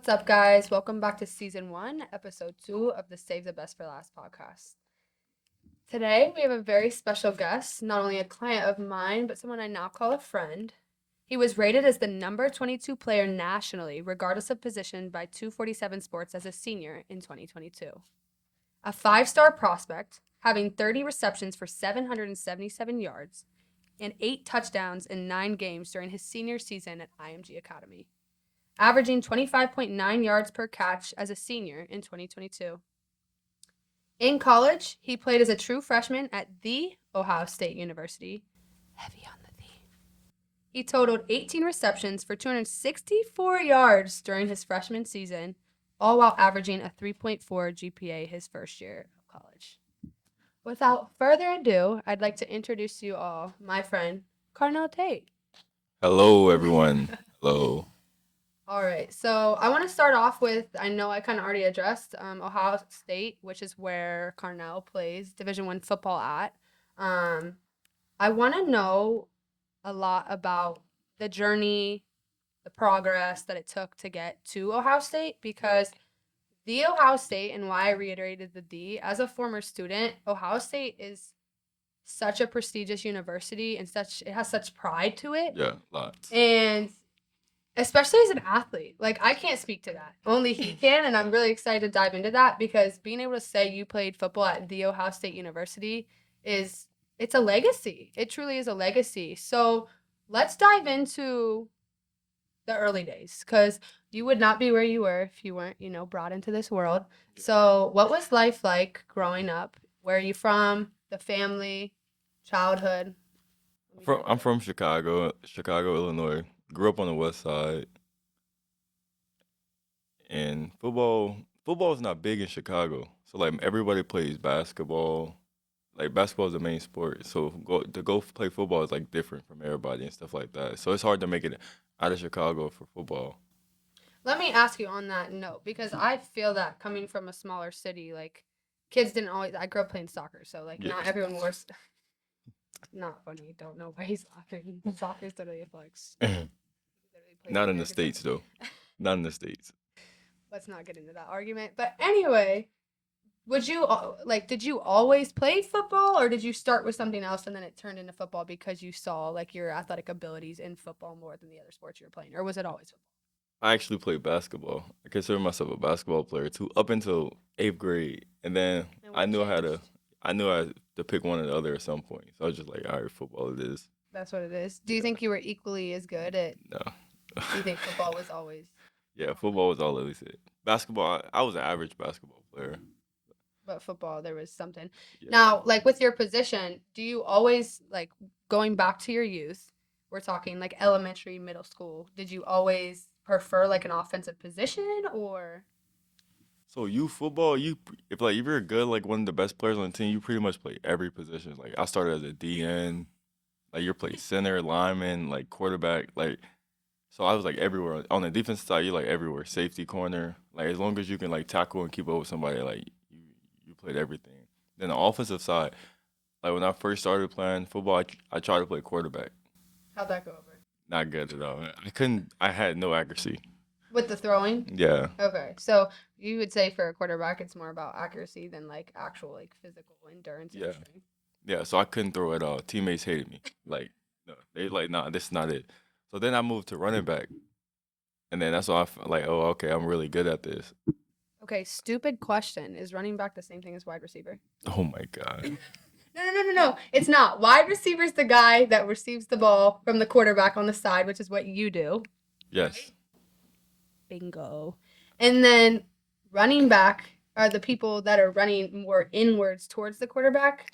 What's up, guys? Welcome back to Season 1, Episode 2 of the Save the Best for Last podcast. Today, we have a very special guest, not only a client of mine, but someone I now call a friend. He was rated as the number 22 player nationally, regardless of position, by 247 Sports as a senior in 2022. A five-star prospect, having 30 receptions for 777 yards and 8 touchdowns in 9 games during his senior season at IMG Academy, averaging 25.9 yards per catch as a senior in 2022. In college, he played as a true freshman at The Ohio State University. Heavy on the "the." He totaled 18 receptions for 264 yards during his freshman season, all while averaging a 3.4 GPA his first year of college. Without further ado, I'd like to introduce to you all my friend, Carnell Tate. Hello, everyone. Hello. All right, so I want to start off with, I know I kind of already addressed Ohio State, which is where Carnell plays Division I football at. I want to know a lot about the journey, the progress that it took to get to Ohio State, because the Ohio State, and why I reiterated the D, as a former student, Ohio State is such a prestigious university and it has such pride to it. Yeah, lots. And especially as an athlete, like I can't speak to that. Only he can, and I'm really excited to dive into that because being able to say you played football at The Ohio State University it's a legacy. It truly is a legacy. So let's dive into the early days because you would not be where you were if you weren't, brought into this world. So what was life like growing up? Where are you from? The family, childhood? I'm from Chicago, Illinois. Grew up on the west side. And football is not big in Chicago. So like everybody plays basketball. Like basketball is the main sport. So go play football is like different from everybody and stuff like that. So it's hard to make it out of Chicago for football. Let me ask you on that note, because I feel that coming from a smaller city, like kids didn't always. I grew up playing soccer, so like Yeah. not everyone was. Not funny. Don't know why he's laughing. Soccer's literally a flex. Literally plays Not in the American States soccer. though. Not in the States. Let's not get into that argument. But anyway, did you always play football, or did you start with something else and then it turned into football because you saw like your athletic abilities in football more than the other sports you were playing, or was it always football? I actually played basketball. I consider myself a basketball player too, up until 8th grade, and then And I what knew changed? I knew I had to pick one or the other at some point. So I was just like, all right, football it is. That's what it is. Do you Yeah. think you were equally as good at? No. Do you think football was always? Yeah, football was all it said. Basketball, I was an average basketball player. But football, there was something. Yeah. Now, like with your position, do you always like going back to your youth? We're talking like elementary, middle school. Did you always prefer like an offensive position or? So you football, if you're good, like one of the best players on the team, you pretty much play every position. Like I started as a DN, like you play center, lineman, like quarterback, like so I was like everywhere. On the defense side, you're like everywhere. Safety corner. Like as long as you can like tackle and keep up with somebody, like you played everything. Then the offensive side, like when I first started playing football, I tried to play quarterback. How'd that go over? Not good at all. I couldn't. I had no accuracy. With the throwing? Yeah. Okay. So you would say for a quarterback, it's more about accuracy than like actual like physical endurance and Yeah. strength. Yeah. So I couldn't throw at all. Teammates hated me. Like, no, they like, nah, this is not it. So then I moved to running back, and then that's why I felt like, oh, okay, I'm really good at this. Okay, stupid question. Is running back the same thing as wide receiver? Oh my god. No. It's not. Wide receiver is the guy that receives the ball from the quarterback on the side, which is what you do. Yes. Bingo. And then running back are the people that are running more inwards towards the quarterback.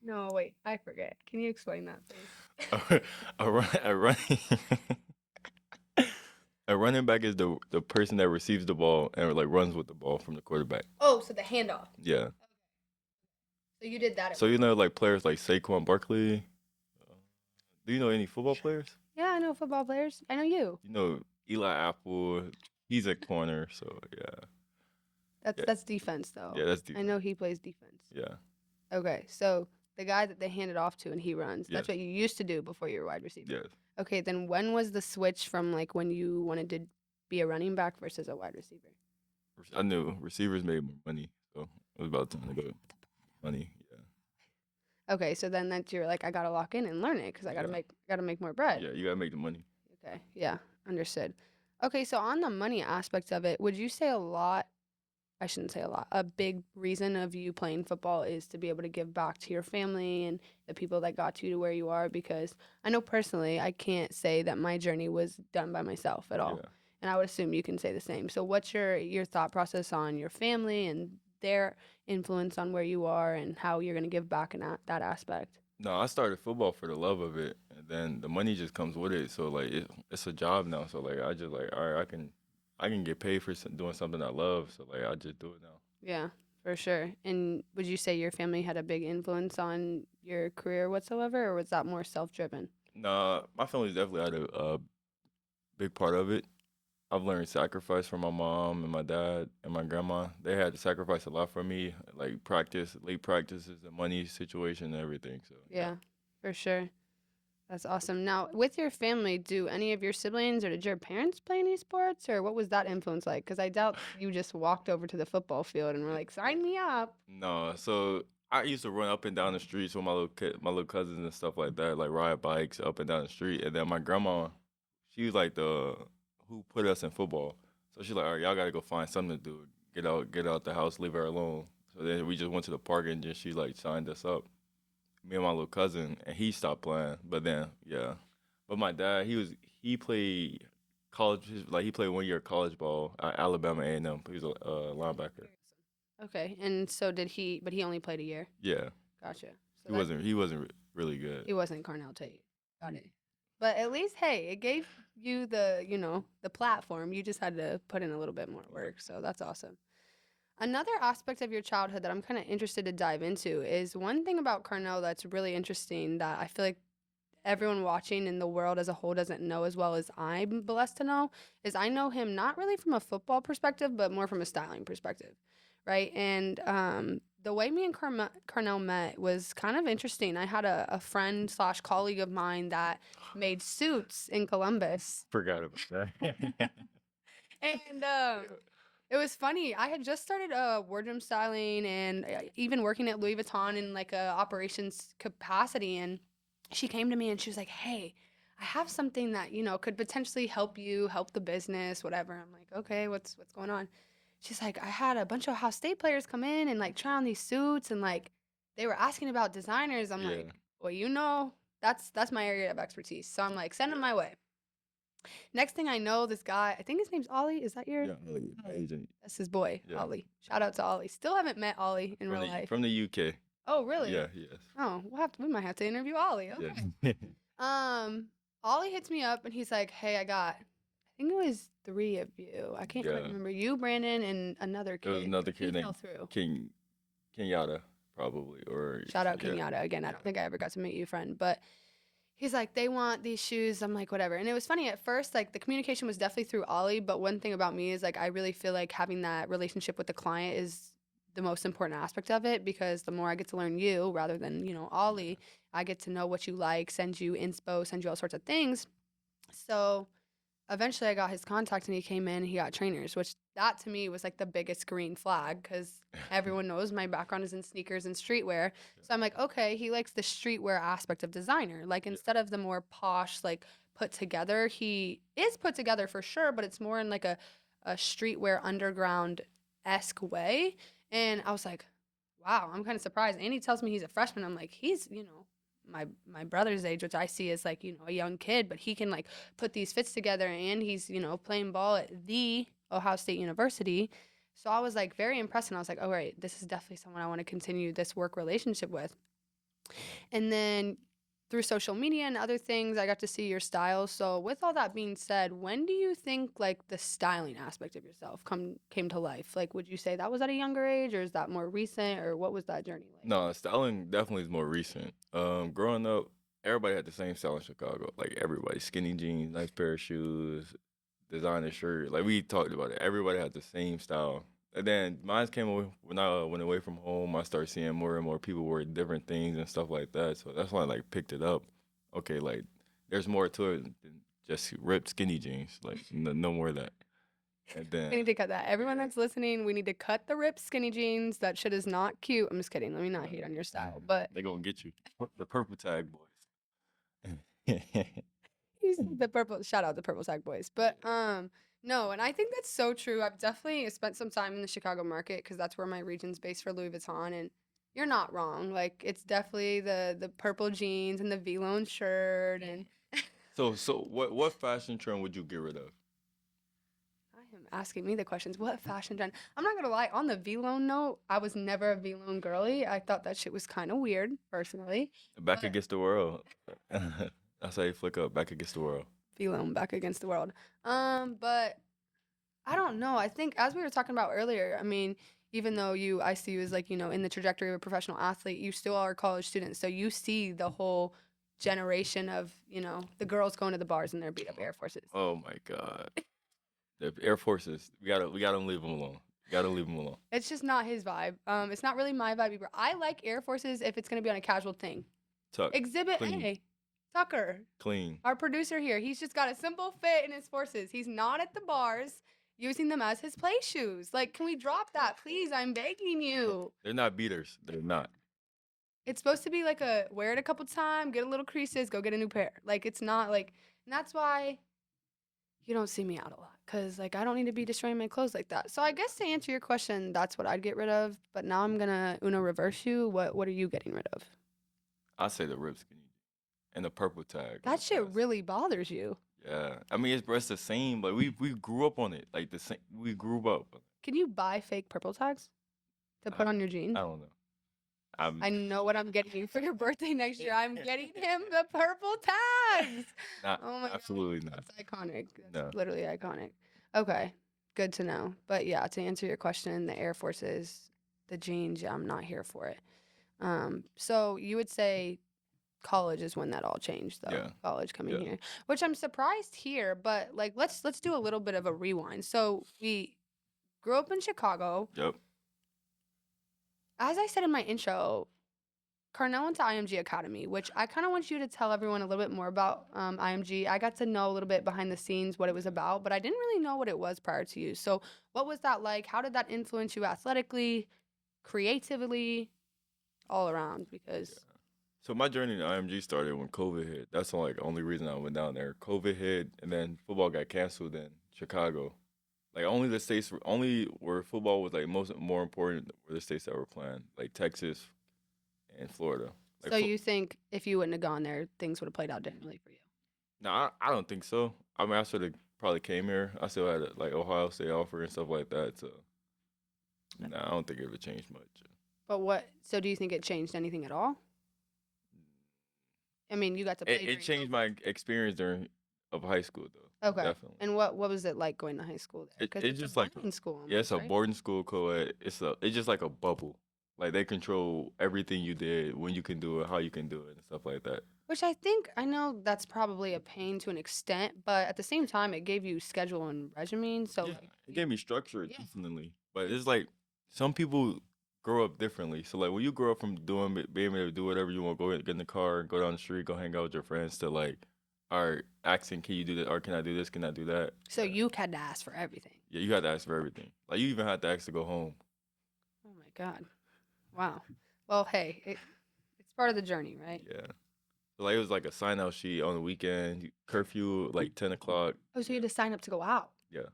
No, wait, I forget. Can you explain that, please? A running a running back is the person that receives the ball and like runs with the ball from the quarterback. Oh, so the handoff. Yeah. So you did that at So one you know point. like players like Saquon Barkley. Do you know any football players? Yeah, I know football players. I know you. You know Eli Apple. He's a corner. So yeah. Yeah. That's defense though. Yeah. That's I defense. know he plays defense. Yeah. Okay, so the guy that they hand it off to and he runs. Yes. That's what you used to do before you were wide receiver. Yes. Okay, then when was the switch from like when you wanted to be a running back versus a wide receiver? I knew receivers made more money, so it was about time to go money. Okay, so then that's you're like, I gotta lock in and learn it because I Yeah, gotta make more bread. yeah. You gotta make the money. Okay, yeah, understood. Okay, so on the money aspect of it, would you say a lot? I shouldn't say a lot. A big reason of you playing football is to be able to give back to your family and the people that got you to where you are. Because I know personally, I can't say that my journey was done by myself at all, Yeah. and I would assume you can say the same. So, what's your thought process on your family and their influence on where you are and how you're gonna give back in that aspect? No, I started football for the love of it, and then the money just comes with it. So like it's a job now. So like I just like all right, I can get paid for doing something I love. So like I just do it now. Yeah, for sure. And would you say your family had a big influence on your career whatsoever, or was that more self-driven? Nah, my family's definitely had a big part of it. I've learned sacrifice from my mom and my dad and my grandma. They had to sacrifice a lot for me, like practice, late practices, the money situation, and everything. So yeah. Yeah, for sure. That's awesome. Now, with your family, do any of your siblings or did your parents play any sports, or what was that influence like? Because I doubt you just walked over to the football field and were like, "Sign me up." No, so I used to run up and down the streets with my little cousins and stuff like that, like ride bikes up and down the street. And then my grandma, she was like the who put us in football. So she's like, all right, y'all gotta go find something to do. Get out the house, leave her alone. So then we just went to the park and then she like signed us up. Me and my little cousin, and he stopped playing. But then yeah, but my dad, he played college, like he played 1 year college ball at Alabama A&M. He was a linebacker. Okay, and so did he? But he only played a year. Yeah. Gotcha. So He wasn't really good. he wasn't Carnell Tate. Got it. But at least, hey, it gave you the platform. You just had to put in a little bit more work. So that's awesome. Another aspect of your childhood that I'm kind of interested to dive into is one thing about Carnell that's really interesting that I feel like everyone watching in the world as a whole doesn't know as well as I'm blessed to know is I know him not really from a football perspective, but more from a styling perspective, right? And the way me and Carnell met was kind of interesting. I had a friend slash colleague of mine that made suits in Columbus, Forgot about that. and it was funny. I had just started wardrobe styling and even working at Louis Vuitton in like a operations capacity. And she came to me and she was like, "Hey, I have something that could potentially help you, help the business, whatever." I'm like, "Okay, what's going on?" She's like, "I had a bunch of Ohio State players come in and like try on these suits and like they were asking about designers." I'm Yeah. like, "Well, that's my area of expertise." So I'm like, "Send them my way." Next thing I know, this guy, I think his name's Ollie. Is that your? Yeah, agent. That's his boy, Yeah. Ollie. Shout out to Ollie. Still haven't met Ollie in real life. From the UK. Oh, really? Yeah, yes. Oh, we might have to interview Ollie. Okay. Yeah. Ollie hits me up and he's like, "Hey, I think it was 3 of you. I can't quite Yeah. remember. You, Brandon, and another There was kid. another He kid fell named through. Kenyatta, probably, or Shout out yeah. Kenyatta again. I don't think I ever got to meet you, friend, but he's like, they want these shoes. I'm like, whatever. And it was funny at first, like the communication was definitely through Ollie. But one thing about me is like, I really feel like having that relationship with the client is the most important aspect of it because the more I get to learn you rather than, Ollie, I get to know what you like, send you inspo, send you all sorts of things. So eventually I got his contact and he came in and he got trainers, which that to me was like the biggest green flag because everyone knows my background is in sneakers and streetwear. So I'm like, okay, he likes the streetwear aspect of designer. Like instead of the more posh, like put together, he is put together for sure, but it's more in like a streetwear underground-esque way. And I was like, wow, I'm kind of surprised. And he tells me he's a freshman. I'm like, he's, my brother's age, which I see as like, a young kid, but he can like put these fits together and he's, playing ball at the Ohio State University. So I was like very impressed and I was like, oh, right, this is definitely someone I want to continue this work relationship with. And then through social media and other things, I got to see your style. So with all that being said, when do you think like the styling aspect of yourself came to life? Like, would you say that was at a younger age or is that more recent or what was that journey like? No, styling definitely is more recent. Growing up, everybody had the same style in Chicago. Like everybody, skinny jeans, nice pair of shoes, designer shirt. Like we talked about it. Everybody had the same style. And then mine came away when I went away from home. I started seeing more and more people wear different things and stuff like that. So that's when I like picked it up. Okay, like there's more to it than just ripped skinny jeans. Like no more of that. And We then need to cut that. Everyone that's listening, we need to cut the ripped skinny jeans. That shit is not cute. I'm just kidding. Let me not hate on your style. But they gonna get you. The purple tag boys. he's the purple. Shout out the Purple Sack Boys. But no, and I think that's so true. I've definitely spent some time in the Chicago market because that's where my region's based for Louis Vuitton, and you're not wrong. Like it's definitely the purple jeans and the V-lone shirt, and So what fashion trend would you get rid of? I am asking me the questions. What fashion trend? I'm not gonna lie. On the V-lone note, I was never a V-lone girly. I thought that shit was kind of weird, personally. Back But against the world. That's how you flick up. Back against the world. V-lone back against the world. But I don't know. I think as we were talking about earlier, I mean, even though I see you as like, in the trajectory of a professional athlete, you still are a college student. So you see the whole generation of, the girls going to the bars in their beat up Air Forces. Oh my God. The Air Forces. We gotta leave them alone. Gotta leave them alone. It's just not his vibe. It's not really my vibe either. I like Air Forces if it's gonna be on a casual thing. Tuck. Exhibit Clean. A. Tucker, Clean. our producer here, he's just got a simple fit in his forces. He's not at the bars using them as his play shoes. Like, can we drop that, please? I'm begging you. They're not beaters. They're not. It's supposed to be like wear it a couple times, get a little creases, go get a new pair. Like, it's not like, and that's why you don't see me out a lot. Cause like, I don't need to be destroying my clothes like that. So I guess to answer your question, that's what I'd get rid of. But now I'm gonna Uno reverse you. What are you getting rid of? I say the rib skinny and the purple tag. That shit really bothers you. Yeah, I mean it's the same. Like we grew up on it. Like the same. We grew up. Can you buy fake purple tags to put on your jeans? I don't know. I know what I'm getting you for your birthday next year. I'm getting him the purple tags. Oh my absolutely God. not. That's iconic. That's literally iconic. Okay, good to know. But yeah, to answer your question, the Air Forces, the jeans, yeah, I'm not here for it. So you would say college is when that all changed, though. Yeah. College coming here, which I'm surprised here. But like, let's do a little bit of a rewind. So we grew up in Chicago. Yep. As I said in my intro, Carnell went to IMG Academy, which I kind of want you to tell everyone a little bit more about IMG. I got to know a little bit behind the scenes what it was about, but I didn't really know what it was prior to you. So what was that like? How did that influence you athletically, creatively, all around? Because So my journey to IMG started when COVID hit. That's the only reason I went down there. COVID hit, and then football got canceled in Chicago. Like only where football was more important were the states that were playing, like Texas and Florida. Like so you think if you wouldn't have gone there, things would have played out differently for you? No, I don't think so. I mean, I should have probably came here. I still had Ohio State offer and stuff like that. So, no, I don't think it would change much. But so do you think it changed anything at all? I mean, you got to play. It changed my experience of high school though. Okay. Definitely. And what was it like going to high school there? It's just a boarding school. Yeah, it's a right? boarding school co-ed. It's just like a bubble. Like they control everything you did, when you can do it, how you can do it, and stuff like that. Which I know that's probably a pain to an extent, but at the same time, it gave you schedule and regimen. So yeah, it gave me structure, definitely. But it's like some people grow up differently. So like when you grow up from being able to do whatever you want, get in the car, go down the street, go hang out with your friends, to all right, asking, can you do this, or can I do this, can I do that? So you had to ask for everything. Yeah, you had to ask for everything. Like you even had to ask to go home. Oh my God. Wow. Well, hey, it's part of the journey, right? Yeah. So it was like a sign out sheet on the weekend, curfew 10 o'clock. Oh, so you had to sign up to go out? Yeah.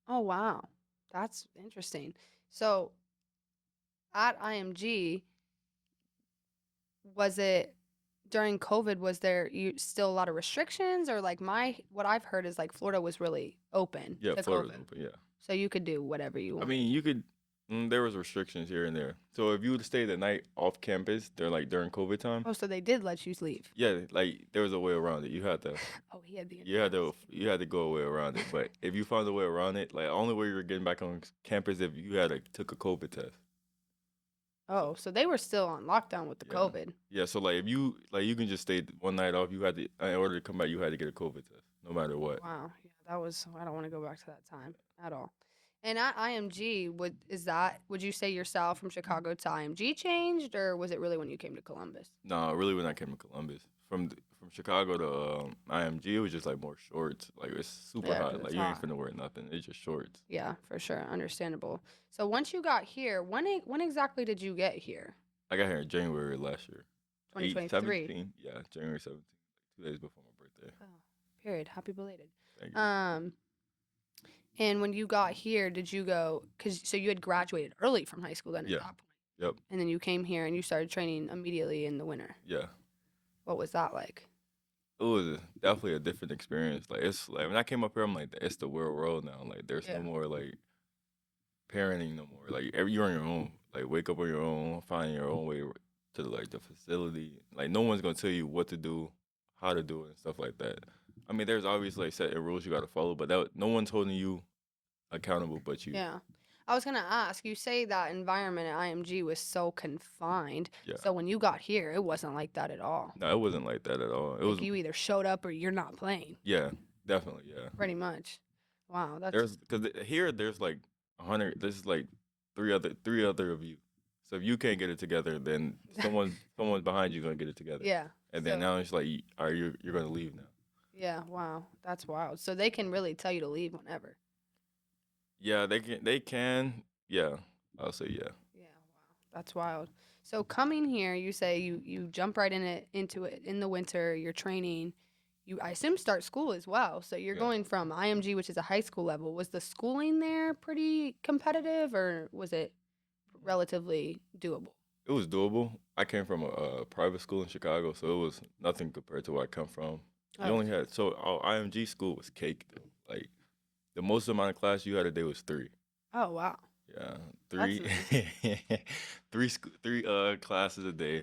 Oh, wow. That's interesting. So at IMG, was it during COVID, was there still a lot of restrictions, or what I've heard is Florida was really open to Florida COVID. was open, yeah. So you could do whatever you want. I mean, you could, there was restrictions here and there. So if you would stay the night off campus, they're during COVID time. Oh, so they did let you leave. Yeah, there was a way around it. You had to. Oh, he had the. You had to go a way around it. But if you found a way around it, only way you were getting back on campus if you took a COVID test. Oh, so they were still on lockdown with the COVID. Yeah, so if you can just stay one night off, you had to, in order to come back, you had to get a COVID test, no matter what. Wow, yeah, I don't want to go back to that time at all. And at IMG, would you say your style from Chicago to IMG changed, or was it really when you came to Columbus? No, really when I came to Columbus. from Chicago to IMG, it was just like more shorts. Like it's super Yeah, 'cause hot. Like it's you ain't hot. finna wear nothing. It's just shorts. Yeah, for sure. Understandable. So once you got here, when exactly did you get here? I got here in January last year. 2023. 17. Yeah, January 17th, 2 days before my birthday. Oh, period. Happy belated. Thank you. Um, and when you got here, did you go? Cause so you had graduated early from high school then at Yeah. that point, Yep. and then you came here and you started training immediately in the winter. Yeah. What was that like? It was definitely a different experience. Like it's like when I came up here, I'm like, it's the real world now. Like there's Yeah. no more like parenting no more. Like you're on your own. Like wake up on your own, find your own way to like the facility. Like no one's gonna tell you what to do, how to do it, and stuff like that. I mean, there's obviously like set rules you gotta follow, but no one's holding you accountable but you. Yeah. I was gonna ask, you say that environment at IMG was so confined. Yeah. So when you got here, it wasn't like that at all. No, it wasn't like that at all. It Like was you either showed up or you're not playing. yeah, definitely yeah. Pretty much. Wow, that's There's because here there's like 100. There's like three other of you. So if you can't get it together, then someone behind you gonna get it together. yeah. And then So- now it's like, are you're gonna leave now? Yeah, wow. That's wild. So they can really tell you to leave whenever. Yeah, they can. They can. Yeah, I'll say yeah. Yeah, wow. That's wild. So coming here, you say you jump right into it in the winter, you're training. You I assume start school as well. So you're Yeah. going from IMG, which is a high school level. Was the schooling there pretty competitive or was it relatively doable? It was doable. I came from a private school in Chicago, so it was nothing compared to where I come from. You Oh, only had so our IMG school was cake though. Like the most amount of class you had a day was 3. oh wow. Yeah, That's three classes a day.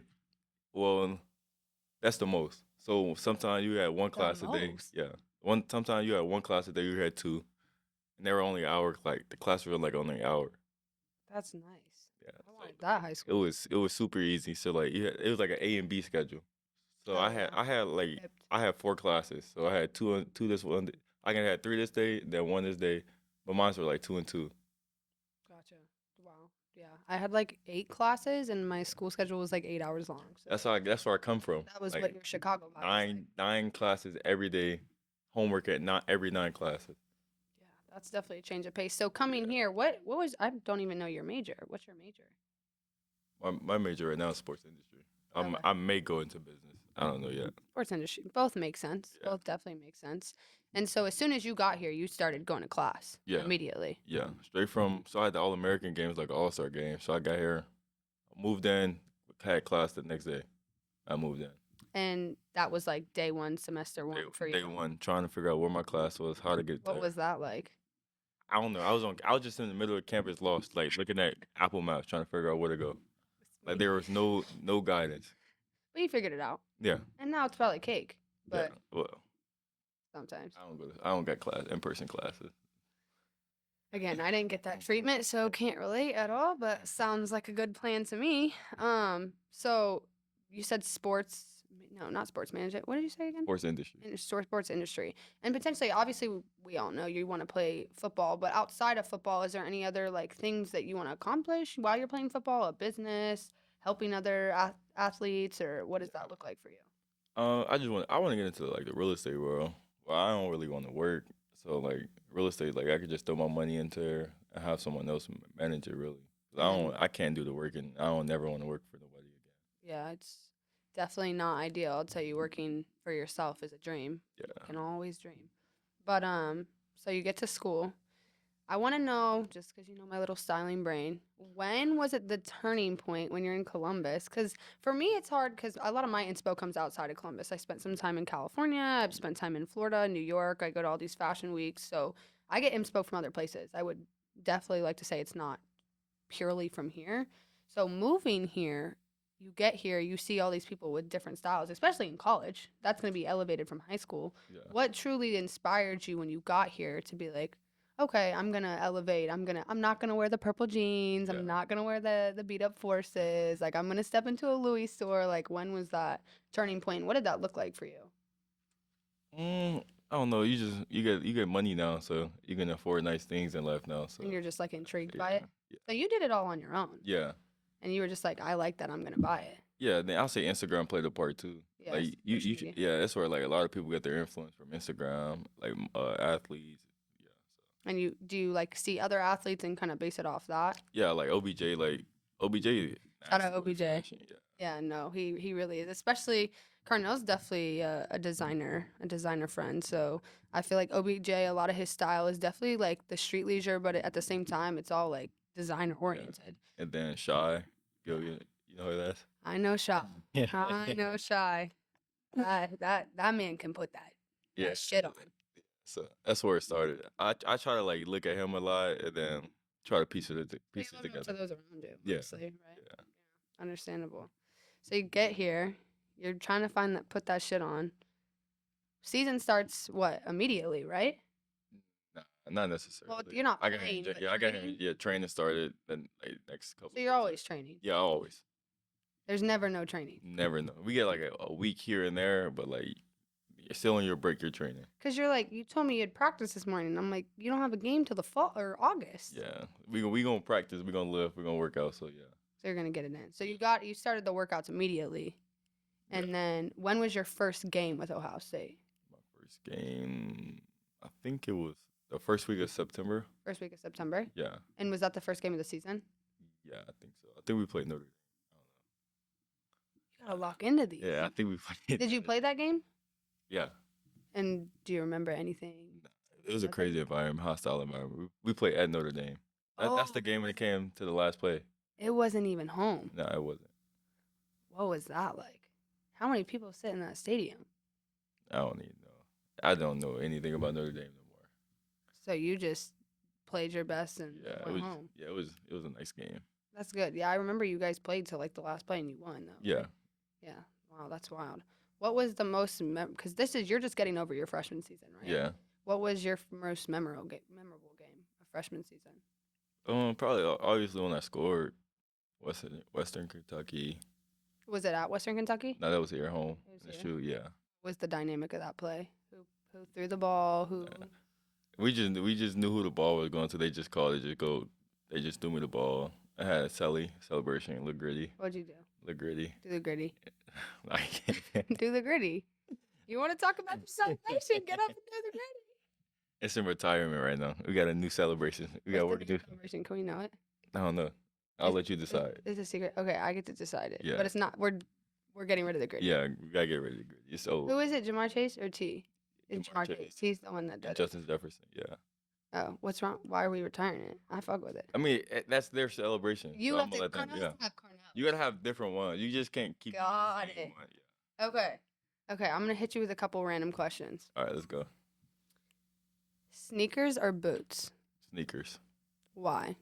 Well, that's the most. So sometimes you had one The class a day. most? Yeah, sometimes you had one class a day. You had 2, and they were only an hour. Like the class was like only an hour. That's nice. Yeah, I so wanted that high it school. was super easy. So like it was like an A and B schedule. So Oh, I had yeah. I had like Ripped. I had 4 classes. So I had two this one. I can have 3 this day, then 1 this day. But mine were like 2 and 2. Gotcha. Wow. Yeah. I had like 8 classes and my school schedule was like 8 hours long. So That's where I come from. that was Like what your Chicago vibe was like. nine classes every day. Homework at not every 9 classes. Yeah, that's definitely a change of pace. So coming here, what was I don't even know your major. What's your major? My major right now is sports industry. Okay. I may go into business. I don't know yet. Sports industry. Both make sense. Yeah. Both definitely make sense. And so as soon as you got here, you started going to class Yeah. immediately. Yeah, straight from so I had the All American games like All Star games. So I got here, moved in, had class the next day. I moved in. And that was like day 1, semester 1 for you. Day 1, trying to figure out where my class was, how to get there. What was that like? I don't know. I was just in the middle of campus, lost, like looking at Apple Maps, trying to figure out where to go. Like there was no guidance. But you figured it out. Yeah. And now it's probably cake. But yeah. Well, sometimes. I don't got in-person classes. Again, I didn't get that treatment, so can't relate at all, but sounds like a good plan to me. So you said not sports management. What did you say again? Sports industry. Sports industry. And potentially, obviously, we all know you want to play football, but outside of football, is there any other like things that you want to accomplish while you're playing football? A business, helping other athletes, or what does that look like for you? I want to get into like the real estate world. Well, I don't really want to work, so like real estate, like I could just throw my money into there and have someone else manage it. Really, 'Cause I can't do the work, and I don't never want to work for nobody again. Yeah, it's definitely not ideal. I'll tell you, working for yourself is a dream. Yeah. You can always dream. But so you get to school. I want to know, just because you know my little styling brain, when was it the turning point when you're in Columbus? Because for me, it's hard because a lot of my inspo comes outside of Columbus. I spent some time in California. I've spent time in Florida, New York. I go to all these fashion weeks. So I get inspo from other places. I would definitely like to say it's not purely from here. So moving here, you get here, you see all these people with different styles, especially in college. That's going to be elevated from high school. Yeah. What truly inspired you when you got here to be like, okay, I'm gonna elevate. I'm not gonna wear the purple jeans. Yeah. I'm not gonna wear the beat up forces. Like I'm gonna step into a Louis store. Like when was that turning point? What did that look like for you? I don't know. You get money now, so you can afford nice things in life now. So And you're just like intrigued yeah. by it. Yeah. So you did it all on your own. Yeah. And you were just like, I like that. I'm gonna buy it. Yeah, then I'll say Instagram played a part too. Yeah, Like social media. yeah, that's where like a lot of people get their influence from Instagram, like athletes. Yeah, so And do you like see other athletes and kind of base it off that? yeah, like OBJ, Shout out nasty with the OBJ. fashion. Yeah, Yeah, no, he really is. Especially Carnell's definitely a designer friend. So I feel like OBJ, a lot of his style is definitely like the street leisure, but at the same time, it's all like designer yeah. oriented. And then Shy, Yeah, you know who that's? I know Shy. Yeah, I know Shy. That man can put yeah. that shit on. So that's where it started. I try to like look at him a lot and then try to You piece it live up to together. those around you, Yeah, mostly, right? yeah. Yeah, understandable. So you get here, you're trying to put that shit on. Season starts what immediately, right? Nah, not Well, necessarily. you're not I got here. playing, but Yeah, I got here. training. Yeah, training started then like next couple So of you're days. always training. Yeah, always. There's never no training. Never know. We get like a week here and there, but like you're still on your break. You're training. Cause you're like, you told me you had practice this morning. I'm like, you don't have a game till the fall or August. Yeah, we gonna practice. We gonna live. We gonna work out. So yeah. So you're gonna get it in. So you started the workouts immediately, Yeah. and then when was your first game with Ohio State? My first game, I think it was the first week of September. First week of September. Yeah, And was that the first game of the season? yeah, I think so. I think we played Notre Dame. You gotta lock into these. Yeah, I think we played. Did you play that game? Yeah, And do you remember anything? it was a Nothing? crazy environment, hostile environment. We played at Notre Dame. That's the Oh, game when it came to the last play. it wasn't even home. No, it wasn't. What was that like? How many people sit in that stadium? I don't even know. I don't know anything about Notre Dame no more. So you just played your best and Yeah, it went was. home. Yeah, it was a nice game. That's good. Yeah, I remember you guys played till like the last play and you won though. Yeah. Yeah. Wow, that's wild. What was the most because you're just getting over your freshman season, right? Yeah. What was your most memorable game of freshman season? Probably obviously when I scored, Western Kentucky. Was it at Western Kentucky? No, that was here home. It was That's here? true. Yeah. Was the dynamic of that play? Who threw the ball? Who? Yeah. We just knew who the ball was going to. They just called it. Just go. They just threw me the ball. I had a celebration. Look gritty. What'd you do? Look gritty. Do the gritty. Like Do the gritty. You want to talk about your celebration? Get up and do the gritty. it's in retirement right now. We got a new celebration. We got work What's to the do. new celebration? Can we know it? I don't know. I'll let you decide. It's a secret. Okay, I get to decide it. Yeah. But it's not. We're getting rid of the gritty. Yeah, we gotta get ready to gritty. It's over. Who is it? Jamar Chase or T? It's Jamar Jamar Chase. Chase. He's the one that does it. Justin Jefferson. Yeah. Oh, what's wrong? Why are we retiring it? I fuck with it. I mean, that's their celebration. You so have I'm to gonna let them. Carnell Yeah. have Carnell. You gotta have different ones. You just can't keep. using the Got same it. one. Yeah. Okay. Okay, I'm gonna hit you with a couple random questions. All right, let's go. Sneakers or boots? Sneakers. Why?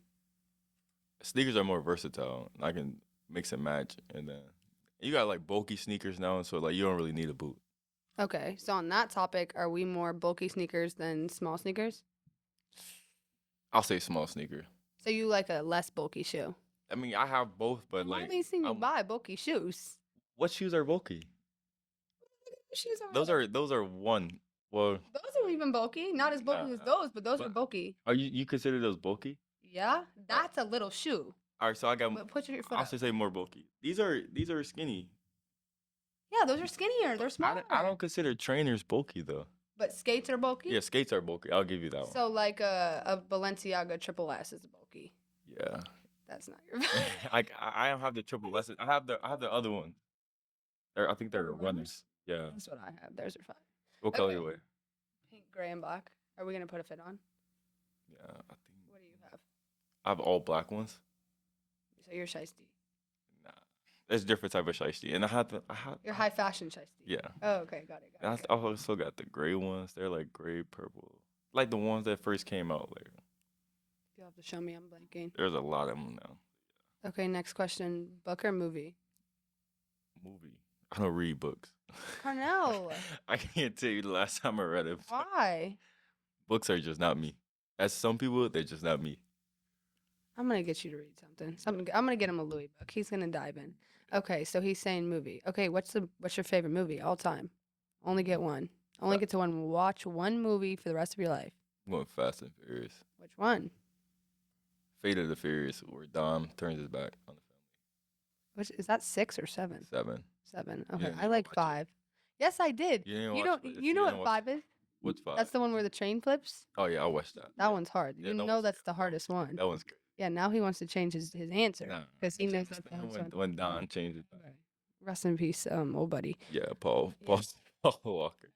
Sneakers are more versatile. I can mix and match, and then you got like bulky sneakers now, so like you don't really need a boot. Okay, so on that topic, are we more bulky sneakers than small sneakers? I'll say small sneaker. So you like a less bulky shoe? I mean, I have both, but I've like, only seen you I'm- buy bulky shoes. what shoes are bulky? Shoes are Those are one. Well, those are even bulky. Not as bulky as Nah, those, but those are but- bulky. are you consider those bulky? Yeah, that's a little shoe. All right, so I got. But put your foot I'll up. just say more bulky. These are skinny. Yeah, those are skinnier. They're I smaller. don't consider trainers bulky though. But skates are bulky. Yeah, skates are bulky. I'll give you that one. So like a Balenciaga Triple S is bulky. Yeah. That's not your. I don't have the triple lesson. I have the other one. I think they're Runners? runners. Yeah. That's what I have. Theirs are fine. What color Okay. you wear? Pink, gray, and black. Are we gonna put a fit on? Yeah, I think What do you have? I have all black ones. So you're shiesty. Nah, there's a different type of shiesty, and I have You're high fashion shiesty. yeah. Oh, okay, got it. And I also got the gray ones. They're like gray purple, like the ones that first came out. Like You'll have to show me. I'm blanking. there's a lot of them now. Okay, next question. Book or movie? Movie. I don't read books. Carnell. I can't tell you the last time I read it. Why? Books are just not me. As some people, they're just not me. I'm gonna get you to read something. I'm gonna get him a Louis book. He's gonna dive in. Okay, so he's saying movie. Okay, what's your favorite movie all time? Only get one. Only get to watch one movie for the rest of your life. I'm going Fast and Furious. Which one? Fate of the Furious, where Dom turns his back on the Which is that 6 or 7? 7. 7. You Okay, didn't I even like watch it. 5. Yes, I did. You didn't You watch don't. it. You know didn't what watch 5 is? What's 5? That's the one where the train flips. Oh yeah, I watched that. That one's hard. Yeah, You that know one's that's good. the hardest one. That one's good. Yeah, now he wants to change his answer Nah, because he knows just that's the hardest one. when Don changed it. Okay. Rest in peace, old buddy. Yeah, Paul Yeah. Paul Walker.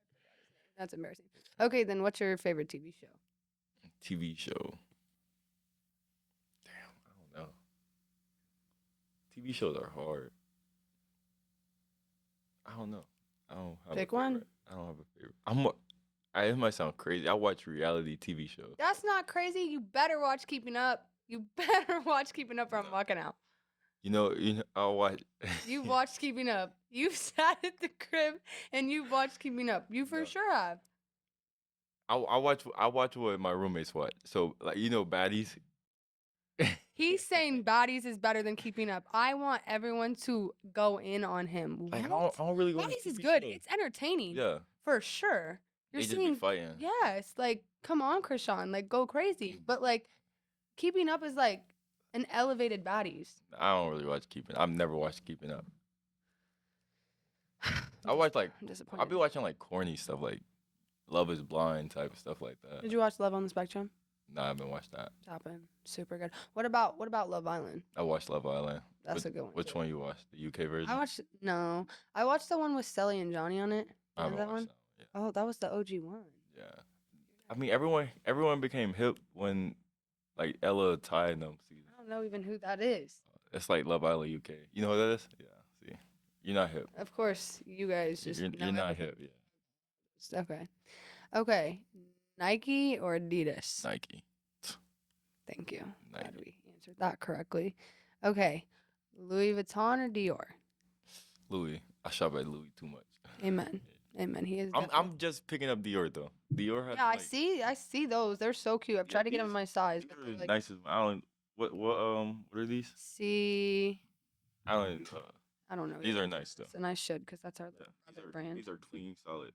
That's embarrassing. Okay, then what's your favorite TV show? TV show. Damn, I don't know. TV shows are hard. I don't know. I don't have Pick a one. favorite. I don't have a favorite. It might sound crazy. I watch reality TV shows. That's not crazy. You better watch Keeping Up. You better watch Keeping Up or I'm walking out. You know, I'll watch. You watched Keeping Up. You've sat at the crib and you've watched Keeping Up. You for No. sure have. I watch what my roommates watch. So like baddies. He's saying Bodies is better than Keeping Up. I want everyone to go in on him. Like, What? I don't really go. Bodies is good. It's entertaining. Yeah. For sure. You're They just be seeing fighting. yes, like come on, Krishan, like go crazy. But like Keeping Up is like an elevated Bodies. I don't really watch Keeping. I've never watched Keeping Up. I watch like I'm disappointed. I'll be watching like corny stuff like Love Is Blind type of stuff like that. Did you watch Love on the Spectrum? No, I haven't watched that. Top in. Super good. What about Love Island? I watched Love Island. That's a good one. Which too. one you watched? The UK version? I watched the one with Sally and Johnny on it. I haven't Remember that watched one? that one. Oh, that was the OG one. Yeah. I mean, everyone became hip when like Ella tied them season. I don't know even who that is. It's like Love Island UK. You know what that is? Yeah. See, you're not hip. Of course, you guys just You're know not everything. hip. Yeah. Okay. Nike or Adidas? Nike. Thank you. Glad Nike. we answered that correctly. Okay. Louis Vuitton or Dior? Louis. I shop at Louis too much. Amen. Amen. He is. I'm just picking up Dior though. Dior has Yeah, like, I see those. They're so cute. I've tried to get them in my size. These But are they're the like, nicest. I don't. What are these? see, I don't. Even, I don't know. these either. are nice though. And I should because that's our Yeah, other brand. these are clean, solid.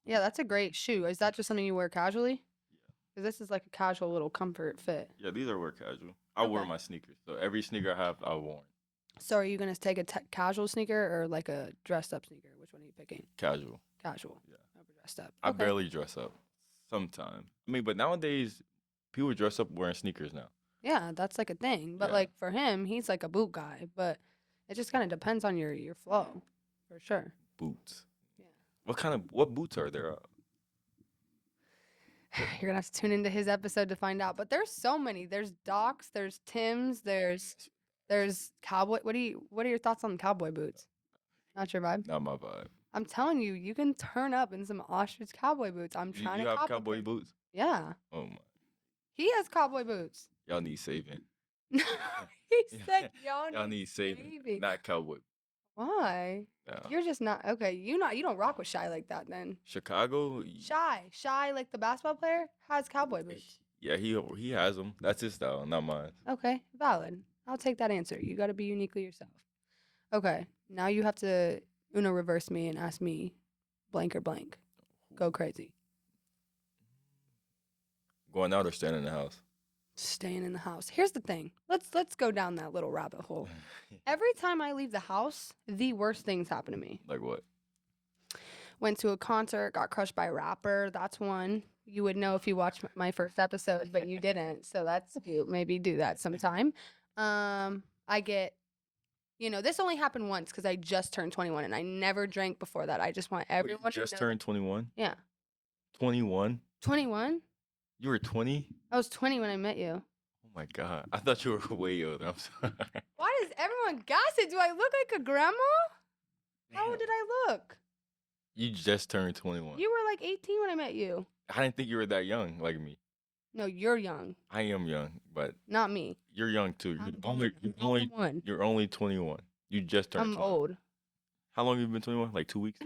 Yeah, that's a great shoe. Is that just something you wear casually? Because this is like a casual little comfort fit. Yeah, these are wear casual. I wear Okay. my sneakers. So every sneaker I have, I've worn. So are you gonna take a casual sneaker or like a dressed up sneaker? Which one are you picking? Casual. Casual. Yeah. Over dressed up. I Okay. barely dress up. Sometimes. I mean, but nowadays, people dress up wearing sneakers now. Yeah, that's like a thing. But Yeah. like for him, he's like a boot guy. But it just kind of depends on your flow, for sure. Boots. Yeah. What boots are there? You're gonna have to tune into his episode to find out. But there's so many. There's Docs. There's Tim's. There's cowboy. What are your thoughts on cowboy boots? Not your vibe. Not my vibe. I'm telling you, you can turn up in some ostrich cowboy boots. I'm You trying to have copy cowboy them. boots? Yeah, Oh my. he has cowboy boots. Y'all need saving. He said, Y'all "Y'all need saving. saving." Not cowboy. Why? No. You're just not okay. You don't rock with Shy like that then. Chicago. Shy like the basketball player has cowboy boots. Yeah, he has them. That's his style, not mine. Okay, valid. I'll take that answer. You got to be uniquely yourself. Okay, now you have to Uno reverse me and ask me blank or blank. Go crazy. Going out or staying in the house? Staying in the house. Here's the thing. Let's go down that little rabbit hole. Every time I leave the house, the worst things happen to me. Like what? Went to a concert, got crushed by a rapper. That's one. You would know if you watched my first episode, but you didn't. So that's cute. Maybe do that sometime. I get, this only happened once because I just turned 21 and I never drank before that. I just want Wait, everyone you to just know. turned 21? Yeah. 21? 21? You were 20? I was 20 when I met you. Oh my god. I thought you were way older. I'm sorry. Why does everyone gossip? Do I look like a grandma? How Damn. did I look? You just turned 21. You were like 18 when I met you. I didn't think you were that young like me. No, you're young, I am young, but not me. you're young too. I'm the one. You're only 21. You just turned I'm 21. old. How long have you been 21? Like 2 weeks?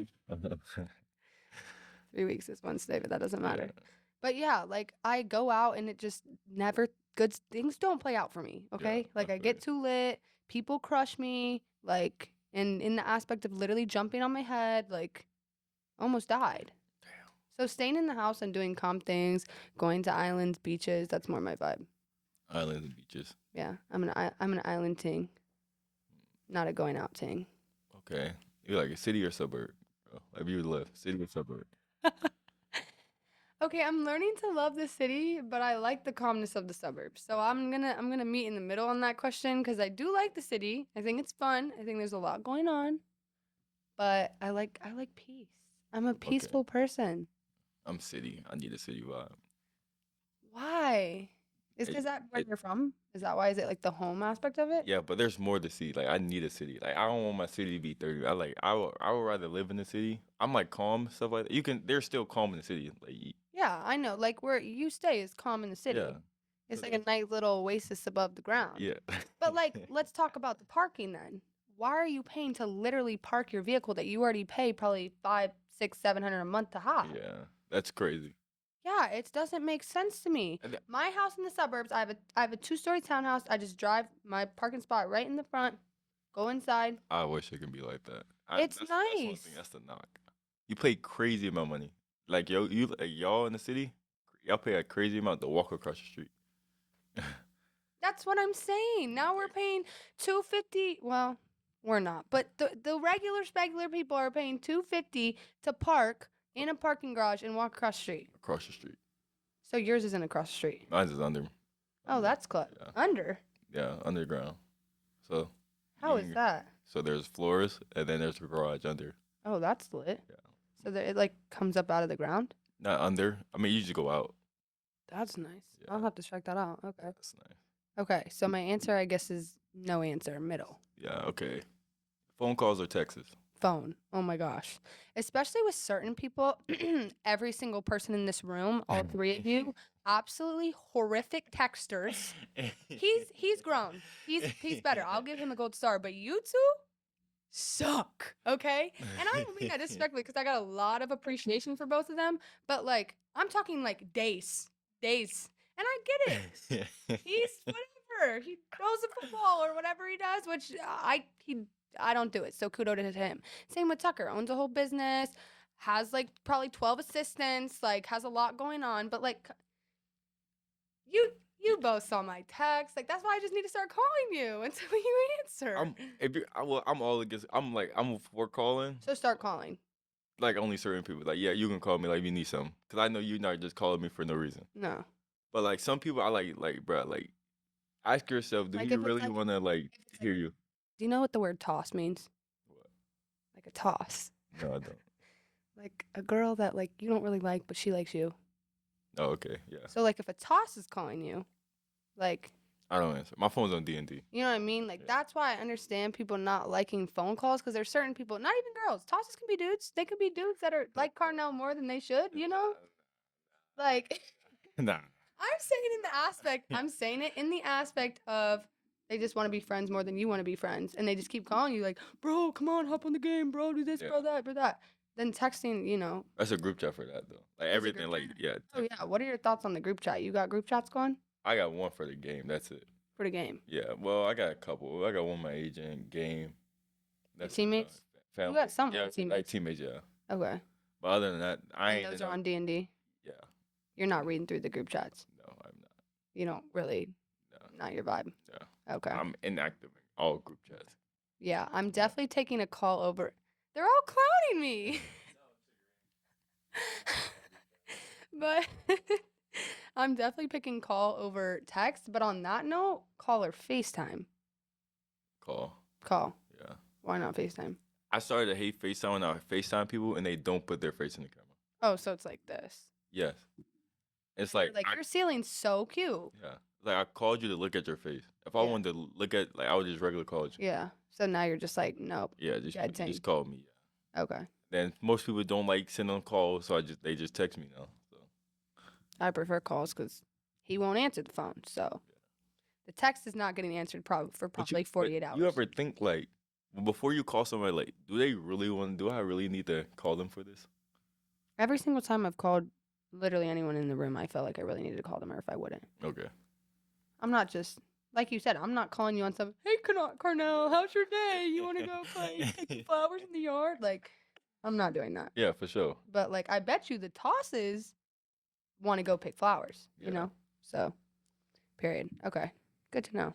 3 weeks this Wednesday, but that doesn't matter. Yeah. But yeah, like I go out and it just never good things don't play out for me. Okay, like I feel get you. too lit, people crush me, like and in the aspect of literally jumping on my head, like almost died. Damn. So staying in the house and doing calm things, going to islands, beaches, that's more my vibe. Islands and beaches. Yeah, I'm an island ting. Not a going out thing. Okay. You like a city or suburb? Bro? Like if you live city or suburb? Okay, I'm learning to love the city, but I like the calmness of the suburbs. So I'm gonna meet in the middle on that question because I do like the city. I think it's fun. I think there's a lot going on, but I like peace. I'm a Okay. peaceful person. I'm city. I need a city vibe. Why? Is It, that where it you're from? Is that why? Is it like the home aspect of it? yeah, but there's more to see. Like I need a city. Like I don't want my city to be 30. I would rather live in the city. I'm like calm stuff like that. You can there's still calm in the city. Like Yeah, I know. Like where you stay is calm in the yeah. city. It's So like a nice little oasis above the ground. yeah. But like, let's talk about the parking then. Why are you paying to literally park your vehicle that you already pay probably 5, 6, 700 a month to have? Yeah. That's crazy. Yeah, it doesn't make sense to me. And My house in the suburbs, I have a 2-story townhouse. I just drive my parking spot right in the front, go inside. I wish it could be like that. It's That's one thing. nice. That's the knock. You pay crazy amount of money. Like y'all in the city, y'all pay a crazy amount to walk across the street. That's what I'm saying. Now we're paying 250. Well, we're not, but the regular people are paying 250 to park in a parking garage and walk across the street. Across the street. So yours isn't across the street. Mine's is under. Oh, that's close. Yeah. Under. Yeah, underground. So How you is can- that? So there's floors and then there's a garage under. Oh, that's lit. Yeah. So that it like comes up out of the ground. Not under. I mean, you just go out. That's nice. Yeah. I'll have to check that out. Okay. That's nice. Okay. So my answer, I guess, is no answer. Middle. Yeah. Okay. Phone calls or texts. Phone. Oh my gosh. Especially with certain people, every single person in this room, all three of you, absolutely horrific texters. He's grown. He's better. I'll give him a gold star, but you two suck. Okay? And I don't mean that disrespectfully because I got a lot of appreciation for both of them, but like I'm talking like days. Days. And I get it. He's whatever. He throws a football or whatever he does, which I don't do it. So kudos to him. Same with Tucker. Owns a whole business, has like probably 12 assistants, like has a lot going on. But like you both saw my text. Like that's why I just need to start calling you until you answer. I'm all against. I'm for calling. So start calling. Like only certain people. Like yeah, you can call me like if you need something. Cause I know you're not just calling me for no reason. No. But like some people, I like bro. Like ask yourself, do Like, you if it's really like- want to like if it's hear you? Do you know what the word toss means? What? Like a toss. No, I don't. Like a girl that like you don't really like, but she likes you. Oh, okay, yeah. So like if a toss is calling you, like I don't answer. My phone's on D&D. you know what I mean? Like Yeah. that's why I understand people not liking phone calls because there's certain people, not even girls. Tosses can be dudes. They could be dudes that are like Carnell more than they should, you know? Like Nah. I'm saying it in the aspect of they just want to be friends more than you want to be friends. And they just keep calling you like, bro, come on, hop on the game, bro, do this, Yeah. bro, that, bro, that. Then texting, you know. That's a group chat for that though. Like a everything, group like chat? yeah. Oh yeah. What are your thoughts on the group chat? You got group chats going I got one for the game. That's it. for the game? Yeah. Well, I got a couple. I got one my agent game. That's teammates? family. got some yeah, teammates. Like teammates, yeah. Okay. But other than that, I And ain't. those in are no- on D&D. Yeah. You're not reading through the group chats. No, I'm not. You don't really, No. not your vibe. Yeah. Okay. I'm inactive in all group chats. Yeah, I'm definitely taking a call over. They're all clowning me. But I'm definitely picking call over text. But on that note, call or FaceTime. Call. Call. Yeah. Why not FaceTime? I started to hate FaceTime when I FaceTime people and they don't put their face in the camera. Oh, so it's like this. Yes. It's You're like, your ceiling's so cute. yeah. Like I called you to look at your face. If I Yeah. wanted to look at like I would just regular call you. Yeah. So now you're just like, nope. Yeah, Dead ting. just call me. Yeah. Okay. Then most people don't like sending calls, so they just text me now. So I prefer calls because he won't answer the phone. So the text is not getting answered for But probably 48 hours. You ever think like before you call somebody like, do they really want? Do I really need to call them for this? Every single time I've called literally anyone in the room, I felt like I really needed to call them, or if I wouldn't. Okay. I'm not just like you said. I'm not calling you on some. Hey, Carnell, how's your day? You want to go play pick the flowers in the yard? Like, I'm not doing that. Yeah, for sure. But like, I bet you the tosses want to go pick flowers. You Yeah. know. So, period. Okay, good to know.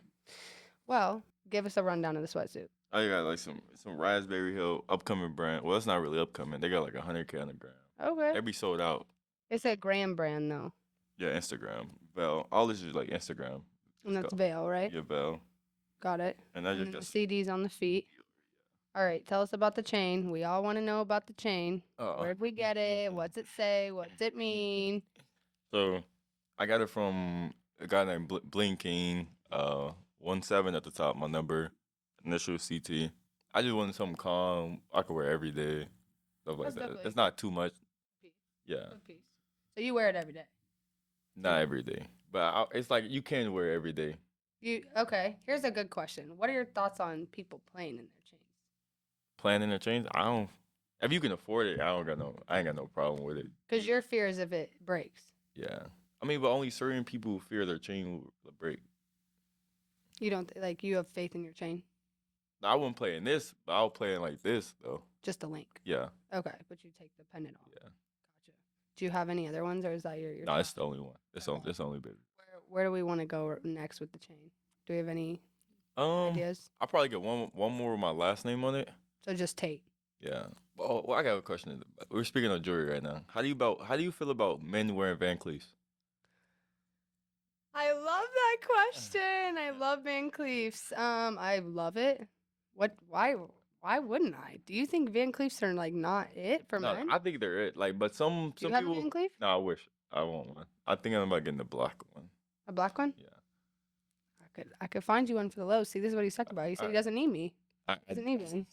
Well, give us a rundown of the sweatsuit. I got like some Raspberry Hill upcoming brand. Well, it's not really upcoming. They got like 100K on the ground. Okay. They be sold out. It's a Graham brand though, Yeah, Instagram. Bell. All this is like Instagram. and that's Go. Veil, right? Yeah, Bell. Got it. And I And just then got. the CDs on the feet. All right, tell us about the chain. We all want to know about the chain. Oh. Where'd we get it? What's it say? What's it mean? So, I got it from a guy named Blinking. 17 at the top. My number. Initial CT. I just wanted something calm. I could wear every day. Stuff like That's that. definitely It's not too much. piece. Yeah. Good piece. So you wear it every day. Not every day. But it's like you can wear it every day. Okay? Here's a good question. What are your thoughts on people playing in their chains? Planning a change, I don't. If you can afford it, I ain't got no problem with it. Because your fear is if it breaks. Yeah, I mean, but only certain people fear their chain will break. You don't like you have faith in your chain. I wouldn't play in this, but I'll play in like this though. Just a link. Yeah, Okay, but you take the pendant off. yeah. Gotcha. Do you have any other ones, or is that your? No, it's top? the only one. It's the only bit. Where do we want to go next with the chain? Do we have any Um, ideas? I'll probably get one more with my last name on it. So just Tate. Yeah. Well, I got a question. We're speaking of jewelry right now. How do you feel about men wearing Van Cleefs? I love that question. I love Van Cleefs. I love it. Why wouldn't I? Do you think Van Cleefs are like not it for No, men? I think they're it. Like, but some Do you have people. a Van Cleef? No, I wish I want one. I think I'm about getting the black one. A black one? Yeah. I could find you one for the low. See, this is what he's talking about. He said he doesn't need me. Doesn't need me.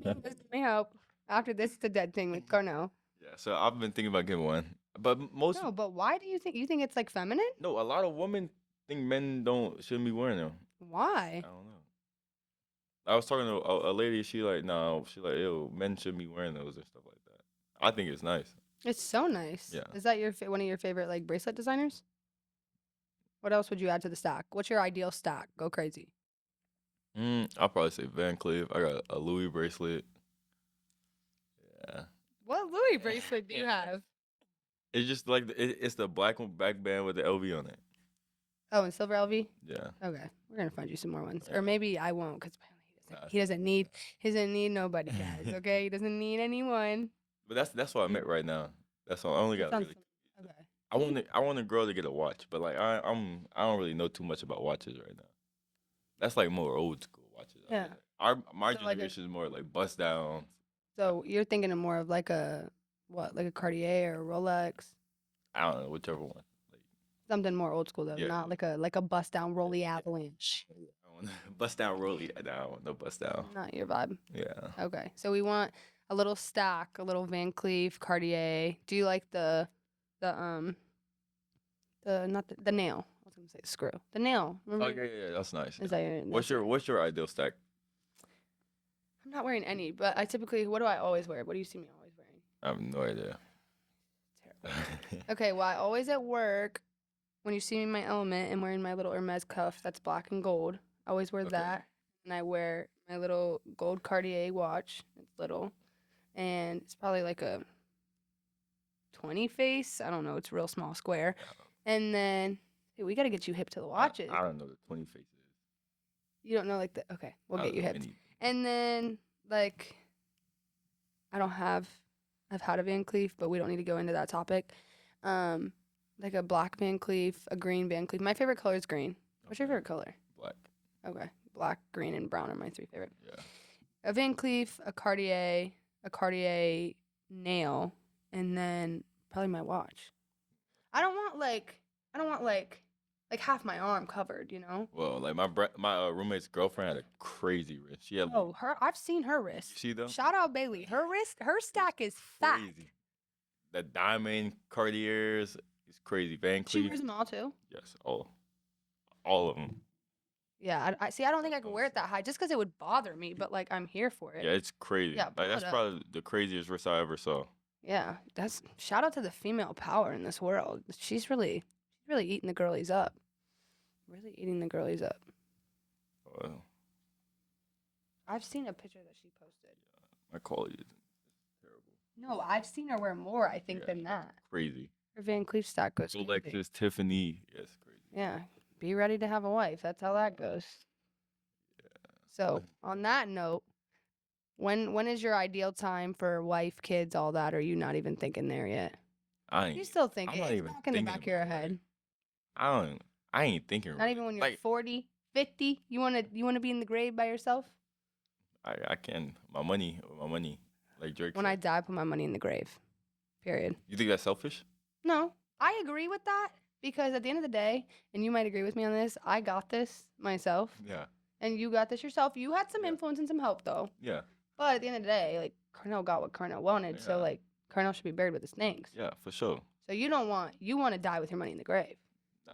Let me help. After this, it's a dead thing with Carnell. Yeah, so I've been thinking about getting one, but most No, but why do you think it's like feminine? no, a lot of women think men shouldn't be wearing them. I Why? don't know. I was talking to a lady. She like, no, she like, ew, men shouldn't be wearing those and stuff like that. I think it's nice. It's so nice. Yeah. Is that one of your favorite like bracelet designers? What else would you add to the stack? What's your ideal stack? Go crazy. I'll probably say Van Cleef. I got a Louis bracelet. Yeah. What Louis bracelet do you have? It's just like it's the black one back band with the LV on it. Oh, and silver LV. Yeah. Okay, we're gonna find you some more ones, Yeah. or maybe I won't, because he doesn't need nobody, guys. Okay, he doesn't need anyone. But that's what I meant right now. That's all. I only got Sounds really. okay. I want a girl to get a watch, but like I don't really know too much about watches right now. That's like more old school watches. Yeah. My So, like, generation is more like bust down. So you're thinking of more of like a like a Cartier or a Rolex, I don't know, whichever one. Like, something more old school though, Yeah. not like a bust down Rolly Avalanche. I want bust down Rolly. No, I want no bust down. Not your vibe. Yeah. Okay, so we want a little stack, a little Van Cleef, Cartier. Do you like the not the nail? I was gonna say screw. The nail. Oh Remember? yeah, that's nice. Is that your, What's your ideal stack? I'm not wearing any, but I typically, what do I always wear? What do you see me always wearing? I have no idea. Terrible. Okay, well, I always at work, when you see me in my element and wearing my little Hermes cuff that's black and gold, I always wear Okay. that. And I wear my little gold Cartier watch. It's little. And it's probably like a 20 face. I don't know. It's a real small square. And then, hey, we got to get you hip to the watches. I don't know the 20 faces. You don't know, like, okay, we'll I get don't you know hip. any- And then, like, I've had a Van Cleef, but we don't need to go into that topic. Like a black Van Cleef, a green Van Cleef. My favorite color is green. What's your Okay. favorite color? Black. Okay. Black, green, and brown are my three favorite. Yeah. A Van Cleef, a Cartier nail, and then probably my watch. I don't want like half my arm covered, you know? Well, like my roommate's girlfriend had a crazy wrist. She had Oh, I've seen her wrist. You see them? Shout out Bailey. Her stack is fat. Crazy. The diamond Cartiers is crazy. Van She Cleef. wears them all too. Yes, all of them. Yeah, I see. I don't think I could wear it that high just because it would bother me. But like, I'm here for it. Yeah, it's crazy. Yeah, Like pull that's it up. probably the craziest wrist I ever saw. Yeah, that's shout out to the female power in this world. She's really eating the girlies up. Really eating the girlies up. Well, I've seen a picture that she posted. my quality is terrible. No, I've seen her wear more, I think, Yeah. than that. Crazy. Her Van Cleef stack goes crazy. Rolexes, Tiffany. Yes, crazy. Yeah, be ready to have a wife. That's how that goes. So on that note, when is your ideal time for wife, kids, all that? Or are you not even thinking there yet? I You ain't. still think I'm not it's even back in the thinking back of your about it. head. I don't. I ain't thinking Not really. even when you're Like 40, 50. You wanna be in the grave by yourself? I can my money, like Drake When said. I die, put my money in the grave. Period. You think that's selfish? No, I agree with that because at the end of the day, and you might agree with me on this, I got this myself, Yeah. and you got this yourself. You had some Yeah. influence and some help though. Yeah. But at the end of the day, like Carnell got what Carnell wanted, so Yeah. like Carnell should be buried with his snakes. Yeah, for sure. So you want to die with your money in the grave. Nah,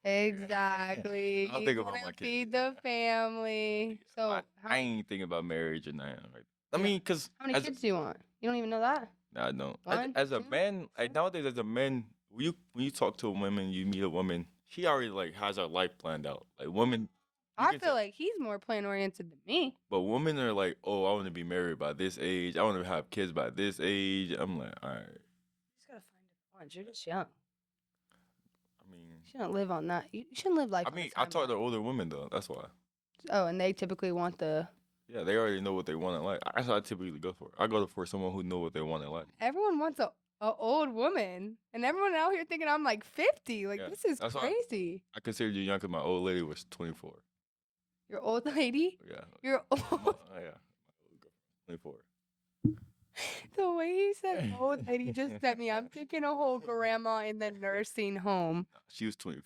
Exactly. I'll You think about wanna my kids. feed the family. So I ain't thinking about marriage or nothing. Like, I Yeah. mean, cause how many as kids do you want? You don't even know that? nah, I don't. One, As a two? man, like nowadays, as a man, when you talk to a woman, you meet a woman, she already like has her life planned out. Like women, you I can feel like he's more plan oriented than me. but women are like, oh, I want to be married by this age. I want to have kids by this age. I'm like, all right. You just gotta find different ones. You're just young. I mean, You shouldn't live on that. You shouldn't live life I on a mean, I talk to timeline. older women though. That's why. Oh, and they typically want the. Yeah, they already know what they want in life. That's what I typically go for. I go for someone who know what they want in life. Everyone wants a old woman, and everyone out here thinking I'm like 50. Like Yeah, this is that's why crazy. I consider you young because my old lady was 24. Your old lady. Yeah. You're Yeah, old. my old girl, 24. The way he said old lady just sent me. I'm thinking a whole grandma in the nursing home. She was 24.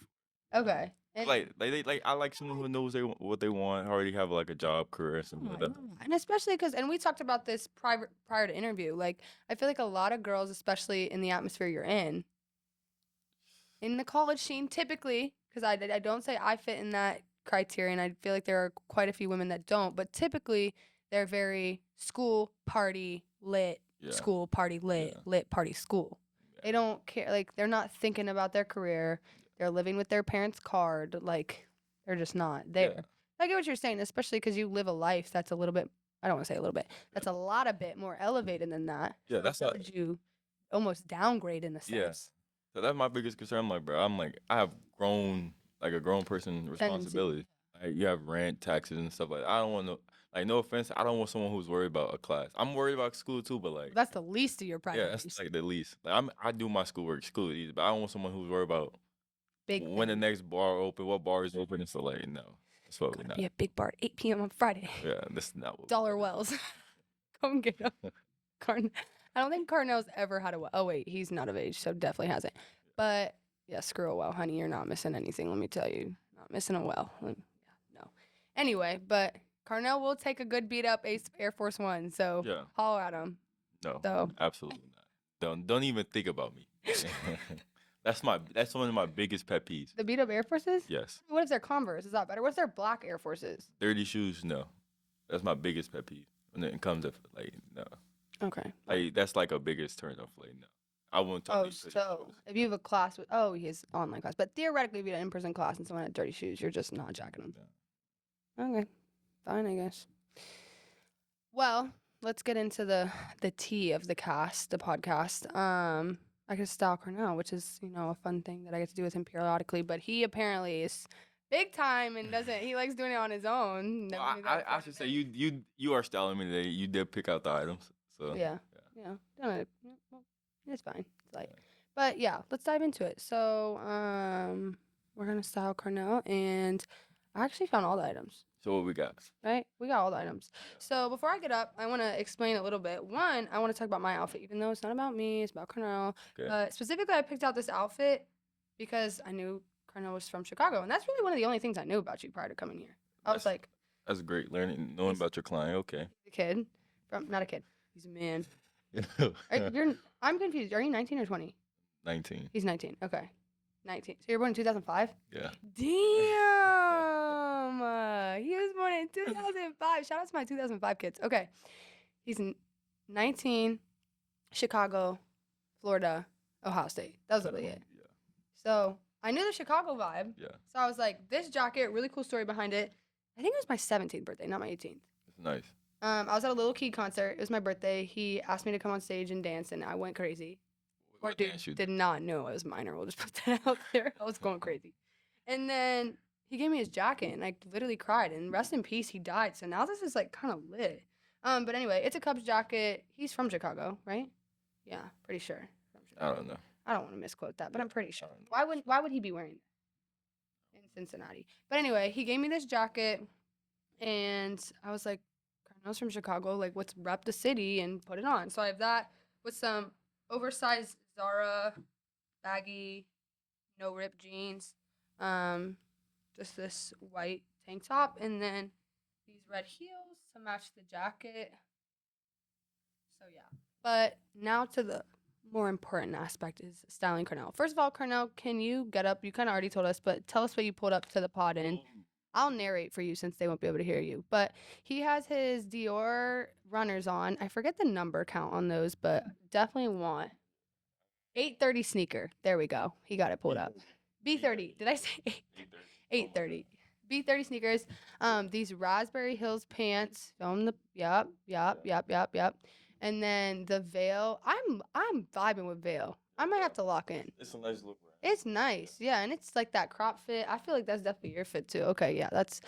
Okay. And I like someone who knows what they want, already have like a job, career, and something like that. And especially because, and we talked about this prior to interview. Like, I feel like a lot of girls, especially in the atmosphere you're in the college scene, typically, because I don't say I fit in that criteria, and I feel like there are quite a few women that don't, but typically they're very school, party, lit, Yeah. school, party, lit, Yeah. lit, party, school. Yeah. They don't care. Like, they're not thinking about their career. They're living with their parents' card. Like, they're just not there. Yeah. I get what you're saying, especially because you live a life that's a little bit, I don't want to say a little bit, that's a lot of bit more elevated than that. Yeah, So that's why not- would you almost downgrade in a Yeah. sense? So that's my biggest concern. I'm like, bro, I have a grown person responsibility. Like, you have rent, taxes, and stuff like that. I don't want no offense, I don't want someone who's worried about a class. I'm worried about school too, but like, That's the least of your yeah, priorities. that's like the least. Like I do my schoolwork, school is easy, but I don't want someone who's worried about Big when the thing. next bar open, what bar is open, and so like, no, that's probably Gotta not. be a big bar at 8 p.m. on Friday. Yeah, that's not what. Dollar Wells. Come get him. I don't think Carnell's ever had a well. Oh, wait. He's not of age, so definitely hasn't. But yeah, screw a well, honey. You're not missing anything, let me tell you. Not missing a well. Yeah, no. Anyway, but Carnell will take a good beat up Air Force One, so Yeah. holler at him. No, So. absolutely not. Don't even think about me. That's one of my biggest pet peeves. The beat up Air Forces? Yes. What if they're Converse? Is that better? What's their black Air Forces? Dirty shoes, no. That's my biggest pet peeve. When it comes to like, no. Okay. Like that's like a biggest turn off. Like, no. I won't talk to you. 'Cause of So shoes. if you have a class with, he has online class, but theoretically, if you had an in-person class and someone had dirty shoes, you're just not jacking them. Okay, fine, I guess. Well, let's get into the tea of the podcast. I get to style Carnell, which is a fun thing that I get to do with him periodically. But he apparently is big time and he likes doing it on his own. Never Well, knew that I part should of say him. you are styling me today. You did pick out the items, so Yeah. Done it. Well, it's fine. It's light. But yeah, let's dive into it. So we're gonna style Carnell, and I actually found all the items. So what we got? Right? We got all the items. So before I get up, I want to explain a little bit. One, I want to talk about my outfit, even though it's not about me, it's about Carnell. Okay. Specifically, I picked out this outfit because I knew Carnell was from Chicago, and that's really one of the only things I knew about you prior to coming here. I was like, That's great. Knowing about your client. Okay. a kid, not a kid. He's a man. Yeah. I'm confused. Are you 19 or 20? 19. He's 19. Okay. 19. So you're born in 2005? Yeah. Damn. He was born in 2005. Shout out to my 2005 kids. Okay. He's 19, Chicago, Florida, Ohio State. That was literally it. Yeah. So I knew the Chicago vibe. Yeah. So I was like, this jacket, really cool story behind it. I think it was my 17th birthday, not my 18th. It's nice. I was at a Little Key concert. It was my birthday. He asked me to come on stage and dance, and I went crazy. Or What dude dance you did not know I was minor. We'll just put that out there. I was going crazy. And then he gave me his jacket and I literally cried. And rest in peace, he died. So now this is like kind of lit. But anyway, it's a Cubs jacket. He's from Chicago, right? Yeah, pretty sure. From I Chicago. don't know. I don't want to misquote that, but I'm pretty I sure. don't know. Why would he be wearing that in Cincinnati? But anyway, he gave me this jacket, and I was like, Carnell's from Chicago. Like, let's rep the city and put it on. So I have that with some oversized Zara baggy, no rip jeans, um, just this white tank top, and then these red heels to match the jacket. So yeah. But now to the more important aspect is styling Carnell. First of all, Carnell, can you get up? You kind of already told us, but tell us what you pulled up to the pod in. I'll narrate for you since they won't be able to hear you. But he has his Dior runners on. I forget the number count on those, but definitely want 830 sneaker. There we go. He got it pulled up. B30. Did I say 830? B30 sneakers. These Raspberry Hills pants. Film the yep. And then the veil. I'm vibing with veil. I might have to lock in. It's a nice look. It's nice, yeah, and it's like that crop fit. I feel like that's definitely your fit too. Okay, yeah, that's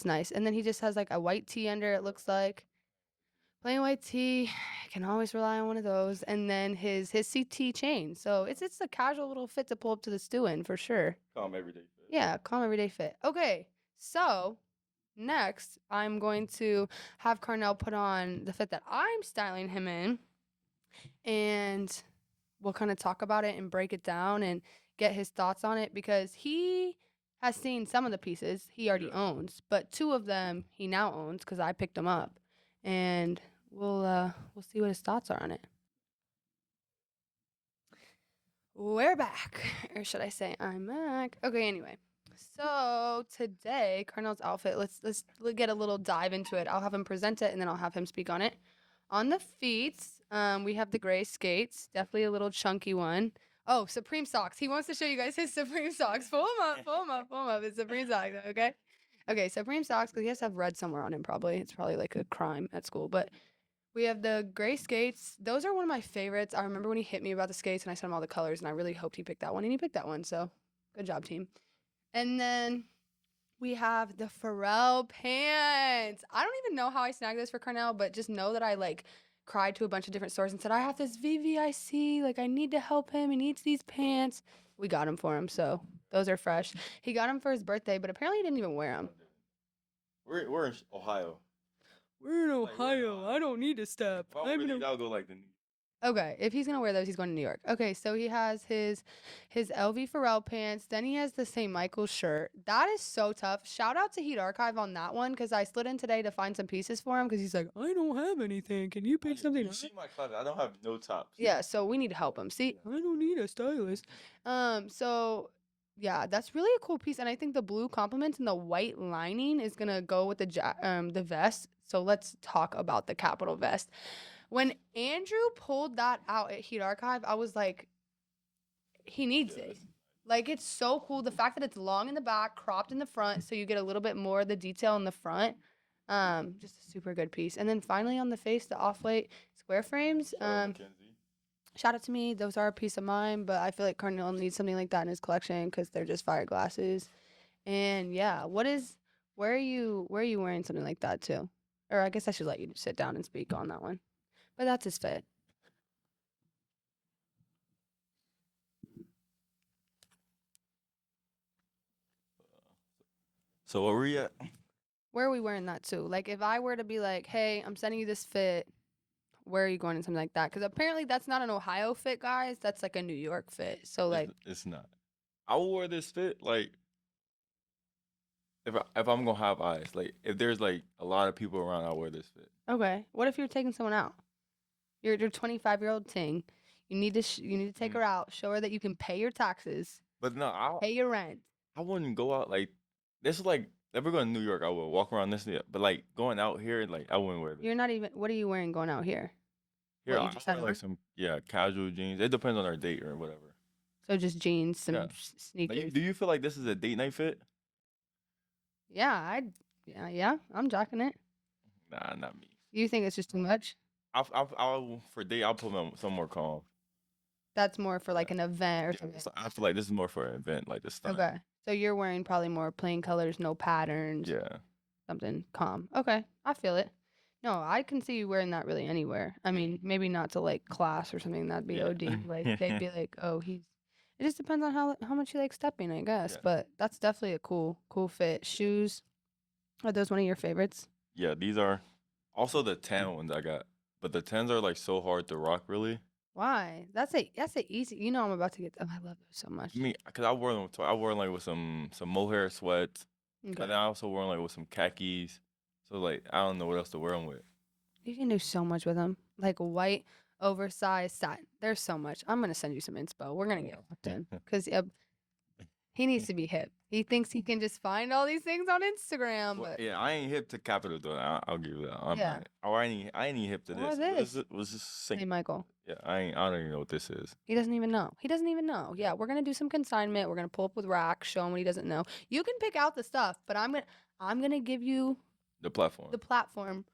nice. And then he just has like a white tee under. It looks like plain white tee. Can always rely on one of those. And then his CT chain. So it's a casual little fit to pull up to the stew in for sure. Calm everyday fit. Yeah, calm everyday fit. Okay, so next I'm going to have Carnell put on the fit that I'm styling him in, and we'll kind of talk about it and break it down and get his thoughts on it because he has seen some of the pieces he already owns, but two of them he now owns because I picked them up, and we'll see what his thoughts are on it. We're back, or should I say I'm back? Okay, anyway. So today, Carnell's outfit. Let's get a little dive into it. I'll have him present it, and then I'll have him speak on it. On the feet, we have the gray skates. Definitely a little chunky one. Oh, Supreme socks. He wants to show you guys his Supreme socks. Pull them up. It's Supreme socks, okay? Okay, Supreme socks, because he has to have red somewhere on him, probably. It's probably like a crime at school. But we have the gray skates. Those are one of my favorites. I remember when he hit me about the skates, and I sent him all the colors, and I really hoped he picked that one, and he picked that one. So good job, team. And then we have the Pharrell pants. I don't even know how I snagged this for Carnell, but just know that I cried to a bunch of different stores and said, I have this VVIC. I need to help him. He needs these pants. We got them for him. So those are fresh. He got them for his birthday, but apparently he didn't even wear them. We're in Ohio. We're in Ohio. I don't need to step. I'll go like the. Okay, if he's gonna wear those, he's going to New York. Okay, so he has his LV Pharrell pants. Then he has the St. Michael's shirt. That is so tough. Shout out to Heat Archive on that one because I slid in today to find some pieces for him because he's like, I don't have anything. Can you pick something You up? see my closet? I don't have no tops. Yeah, so we need to help him. See, I don't need a stylist. So yeah, that's really a cool piece, and I think the blue complements and the white lining is gonna go with the vest. So let's talk about the Capitol vest. When Andrew pulled that out at Heat Archive, I was like, he needs it. It's so cool. The fact that it's long in the back, cropped in the front, so you get a little bit more of the detail in the front. Just a super good piece. And then finally on the face, the off-white square frames. Shout out to me. Those are a piece of mine, but I feel like Carnell needs something like that in his collection because they're just fire glasses. And yeah, where are you wearing something like that too? Or I guess I should let you sit down and speak on that one. But that's his fit. So where were you at? Where are we wearing that to? If I were to be like, hey, I'm sending you this fit, where are you going in something like that? Because apparently that's not an Ohio fit, guys. That's a New York fit. So it's not. I will wear this fit if I'm gonna have eyes. If there's a lot of people around, I'll wear this fit. Okay. What if you're taking someone out? You're 25-year-old ting. You need to take her out. Show her that you can pay your taxes. But no, pay your rent. I wouldn't go out this. Is if we're going to New York, I will walk around this. But going out here, I wouldn't wear this. You're not even. What are you wearing going out here? Here, I wear some casual jeans. It depends on our date or whatever. So just jeans, some sneakers. Do you feel like this is a date night fit? Yeah, I'm jocking it. Nah, not me. You think it's just too much? For date, I'll put on some more calm. That's more for an event or something. I feel like this is more for an event, this stuff. Okay. So you're wearing probably more plain colors, no patterns, Yeah. something calm. Okay, I feel it. No, I can see you wearing that really anywhere. I mean, maybe not to like class or something. That'd be OD. Like they'd be like, oh, he's. It just depends on how much you like stepping, I guess. Yeah. But that's definitely a cool fit. Shoes, are those one of your favorites? Yeah, these are also the 10 ones I got. But the 10s are like so hard to rock, really. Why? That's a easy. You know I'm about to get them. I love those so much. I mean, because I wore them. I wore them like with some mohair sweats. Okay. But then I also wore them like with some khakis. So like I don't know what else to wear them with. You can do so much with them. Like white, oversized satin. There's so much. I'm gonna send you some inspo. We're gonna get locked in because he needs to be hip. He thinks he can just find all these things on Instagram, Well, but yeah, I ain't hip to Capital though. I'll give you that. I'm yeah. not. Oh, I ain't hip to Or this. this. Was this Hey, sing? Michael. Yeah, I don't even know what this is. He doesn't even know. He doesn't even know. Yeah, we're gonna do some consignment. We're gonna pull up with racks, show him what he doesn't know. You can pick out the stuff, but I'm gonna give you The platform. the platform.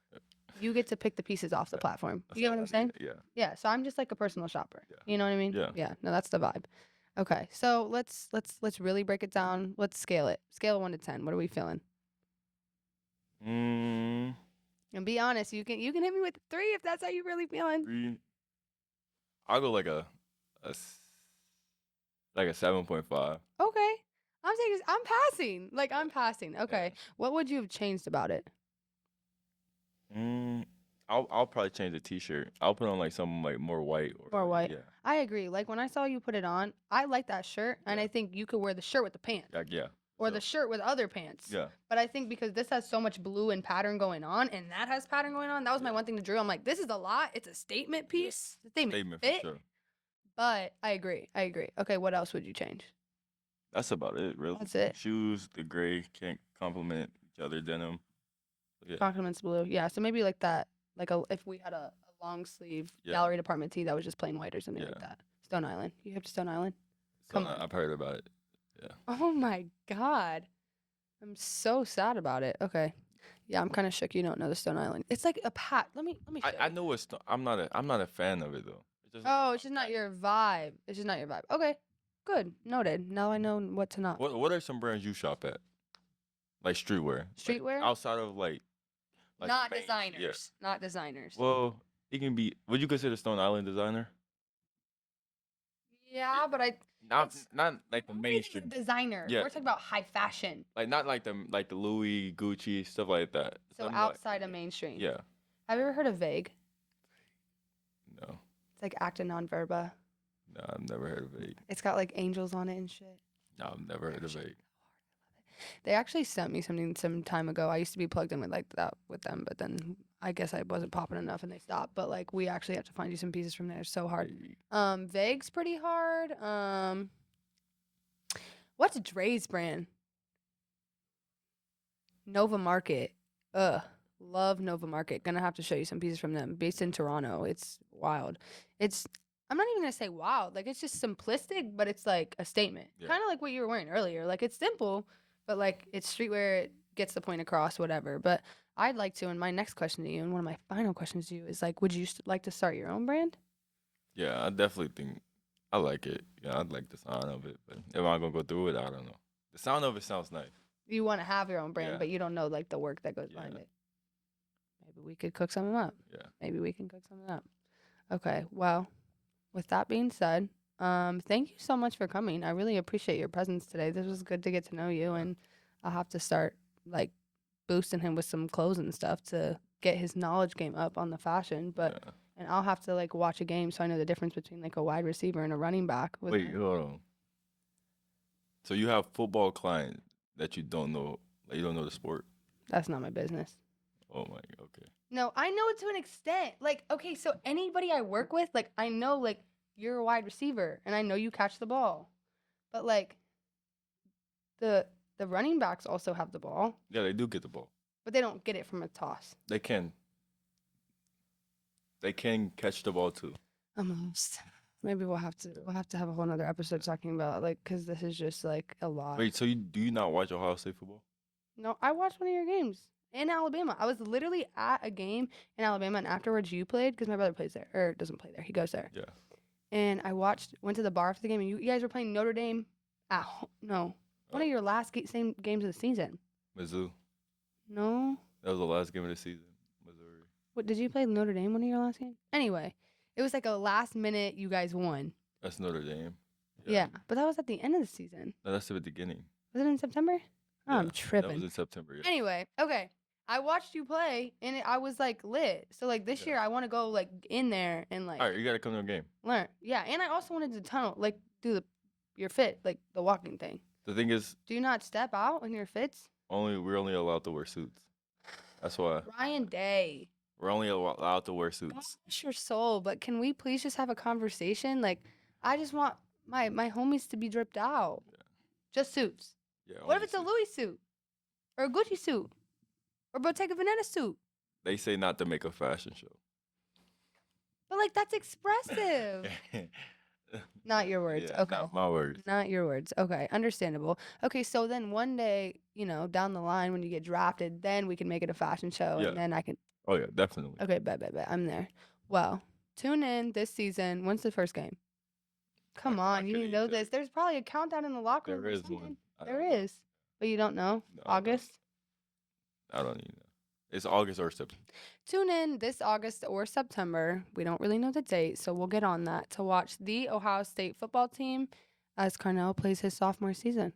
You get to pick the pieces off the platform. That's You get what all I'm I saying? need. Yeah. Yeah. So I'm just like a personal shopper. Yeah. You know what I mean? Yeah. Yeah. No, that's the vibe. Okay. So let's really break it down. Let's scale it. Scale of 1 to 10. What are we feeling? Mm, And be honest. You can hit me with 3 if that's how you really feeling. 3. I'll go like a 7.5. Okay. I'm passing. Like I'm passing. Okay. What would you have changed about it? I'll probably change the t-shirt. I'll put on like something like more white or More white. Yeah. I agree. Like when I saw you put it on, I like that shirt, and Yeah. I think you could wear the shirt with the pants. Like, yeah. Or So, the shirt with other pants. Yeah. But I think because this has so much blue and pattern going on, and that has pattern going on, that was my one thing to Drew. I'm like, this is a lot. It's a statement piece. It's a statement fit. for sure. But I agree. Okay, what else would you change? That's about it, really. That's it. Shoes, the gray can't complement each other denim. Yeah. Compliments blue. Yeah, so maybe like that. Like if we had a long sleeve gallery department tee that was just plain white or something like that. Stone Island. You hip to Stone Island? Come on. I've heard about it. Yeah. Oh my God. I'm so sad about it. Okay. Yeah, I'm kind of shook you don't know the Stone Island. It's like a pat. Let me show I you. know it's. I'm not a fan of it though. It's just not your vibe. It's just not your vibe. Okay. Good. Noted. Now I know what to not. What are some brands you shop at? Like streetwear. Streetwear? Like, outside of like Not main- designers. Yeah. Not designers. Well, it can be. Would you consider Stone Island designer? Yeah, but Not like the we're making mainstream. designer. Yeah. We're talking about high fashion. Like not like the Louis, Gucci, stuff like that. So Something outside of mainstream. Yeah. Have you ever heard of Vague? No. It's like acta non verba. No, I've never heard of it. It's got like angels on it and shit. No, I've never heard of it. They actually sent me something some time ago. I used to be plugged in with like that with them, but then I guess I wasn't popping enough and they stopped. But like we actually have to find you some pieces from there. It's so hard. Vague's pretty hard. What's Dre's brand? Nova Market. Love Nova Market. Gonna have to show you some pieces from them. Based in Toronto. It's wild. I'm not even gonna say wild. Like it's just simplistic, but it's like a statement. Yeah. Kind of like what you were wearing earlier. Like it's simple, but like it's streetwear. It gets the point across. Whatever. But I'd like to. And my next question to you, and one of my final questions to you, is like, would you like to start your own brand? Yeah, I definitely think I like it. Yeah, I'd like the sound of it, but am I gonna go through it? I don't know. The sound of it sounds nice. You want to have your own brand, Yeah. but you don't know like the work that goes behind it. Maybe we could cook something up. Yeah. Maybe we can cook something up. Okay. Well, with that being said, thank you so much for coming. I really appreciate your presence today. This was good to get to know you, and I'll have to start like boosting him with some clothes and stuff to get his knowledge game up on the fashion. But and I'll have to like watch a game so I know the difference between like a wide receiver and a running back. Wait, hold on. So you have football clients that you don't know, like you don't know the sport? That's not my business. Oh my, okay. No, I know it to an extent. Like, okay, so anybody I work with, like, I know, like, you're a wide receiver, and I know you catch the ball. But, like, the running backs also have the ball, Yeah, they do get the ball. but they don't get it from a toss. They can catch the ball too. Almost. Maybe we'll have to have a whole nother episode talking about, like, because this is just, like, a lot. Wait, so do you not watch Ohio State football? No, I watched one of your games in Alabama. I was literally at a game in Alabama, and afterwards you played because my brother plays there, or doesn't play there. He goes there. Yeah. And I went to the bar after the game, and you guys were playing Notre Dame at home. No, One of your last same games of the season. Mizzou. No. That was the last game of the season. Missouri. What did you play Notre Dame one of your last games? Anyway, it was like a last minute you guys won. That's Notre Dame. Yeah, but that was at the end of the season. No, that's the beginning. Was it in September? Oh, I'm tripping. That was in September. Yeah. Anyway, okay. I watched you play and I was like lit. So like this year I want to go like in there and like. All right, you gotta come to a game. Learn. Yeah, and I also wanted to tunnel like do your fit like the walking thing. The thing is, do you not step out in your fits? We're only allowed to wear suits. That's why. Ryan Day. We're only allowed to wear suits. Bless your soul, but can we please just have a conversation? Like, I just want my homies to be dripped out. Yeah. Just suits. Yeah. What if it's a Louis suit? Or a Gucci suit? Or Bottega Veneta suit? They say not to make a fashion show. But like that's expressive. Not your words. Yeah, okay. Not my words. Not your words. Okay. Understandable. Okay, so then one day, down the line when you get drafted, then we can make it a fashion show and then I can. Oh yeah, definitely. Okay, bet. I'm there. Well, tune in this season. When's the first game? Come on, you need to know this. There's probably a countdown in the locker room. There is one. There is. But you don't know? No, August? I don't even know. It's August or September. Tune in this August or September. We don't really know the date, so we'll get on that to watch the Ohio State football team as Carnell plays his sophomore season.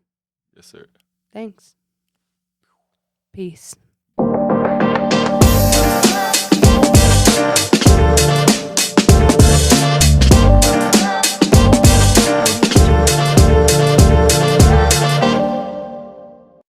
Yes, sir. Thanks. Peace.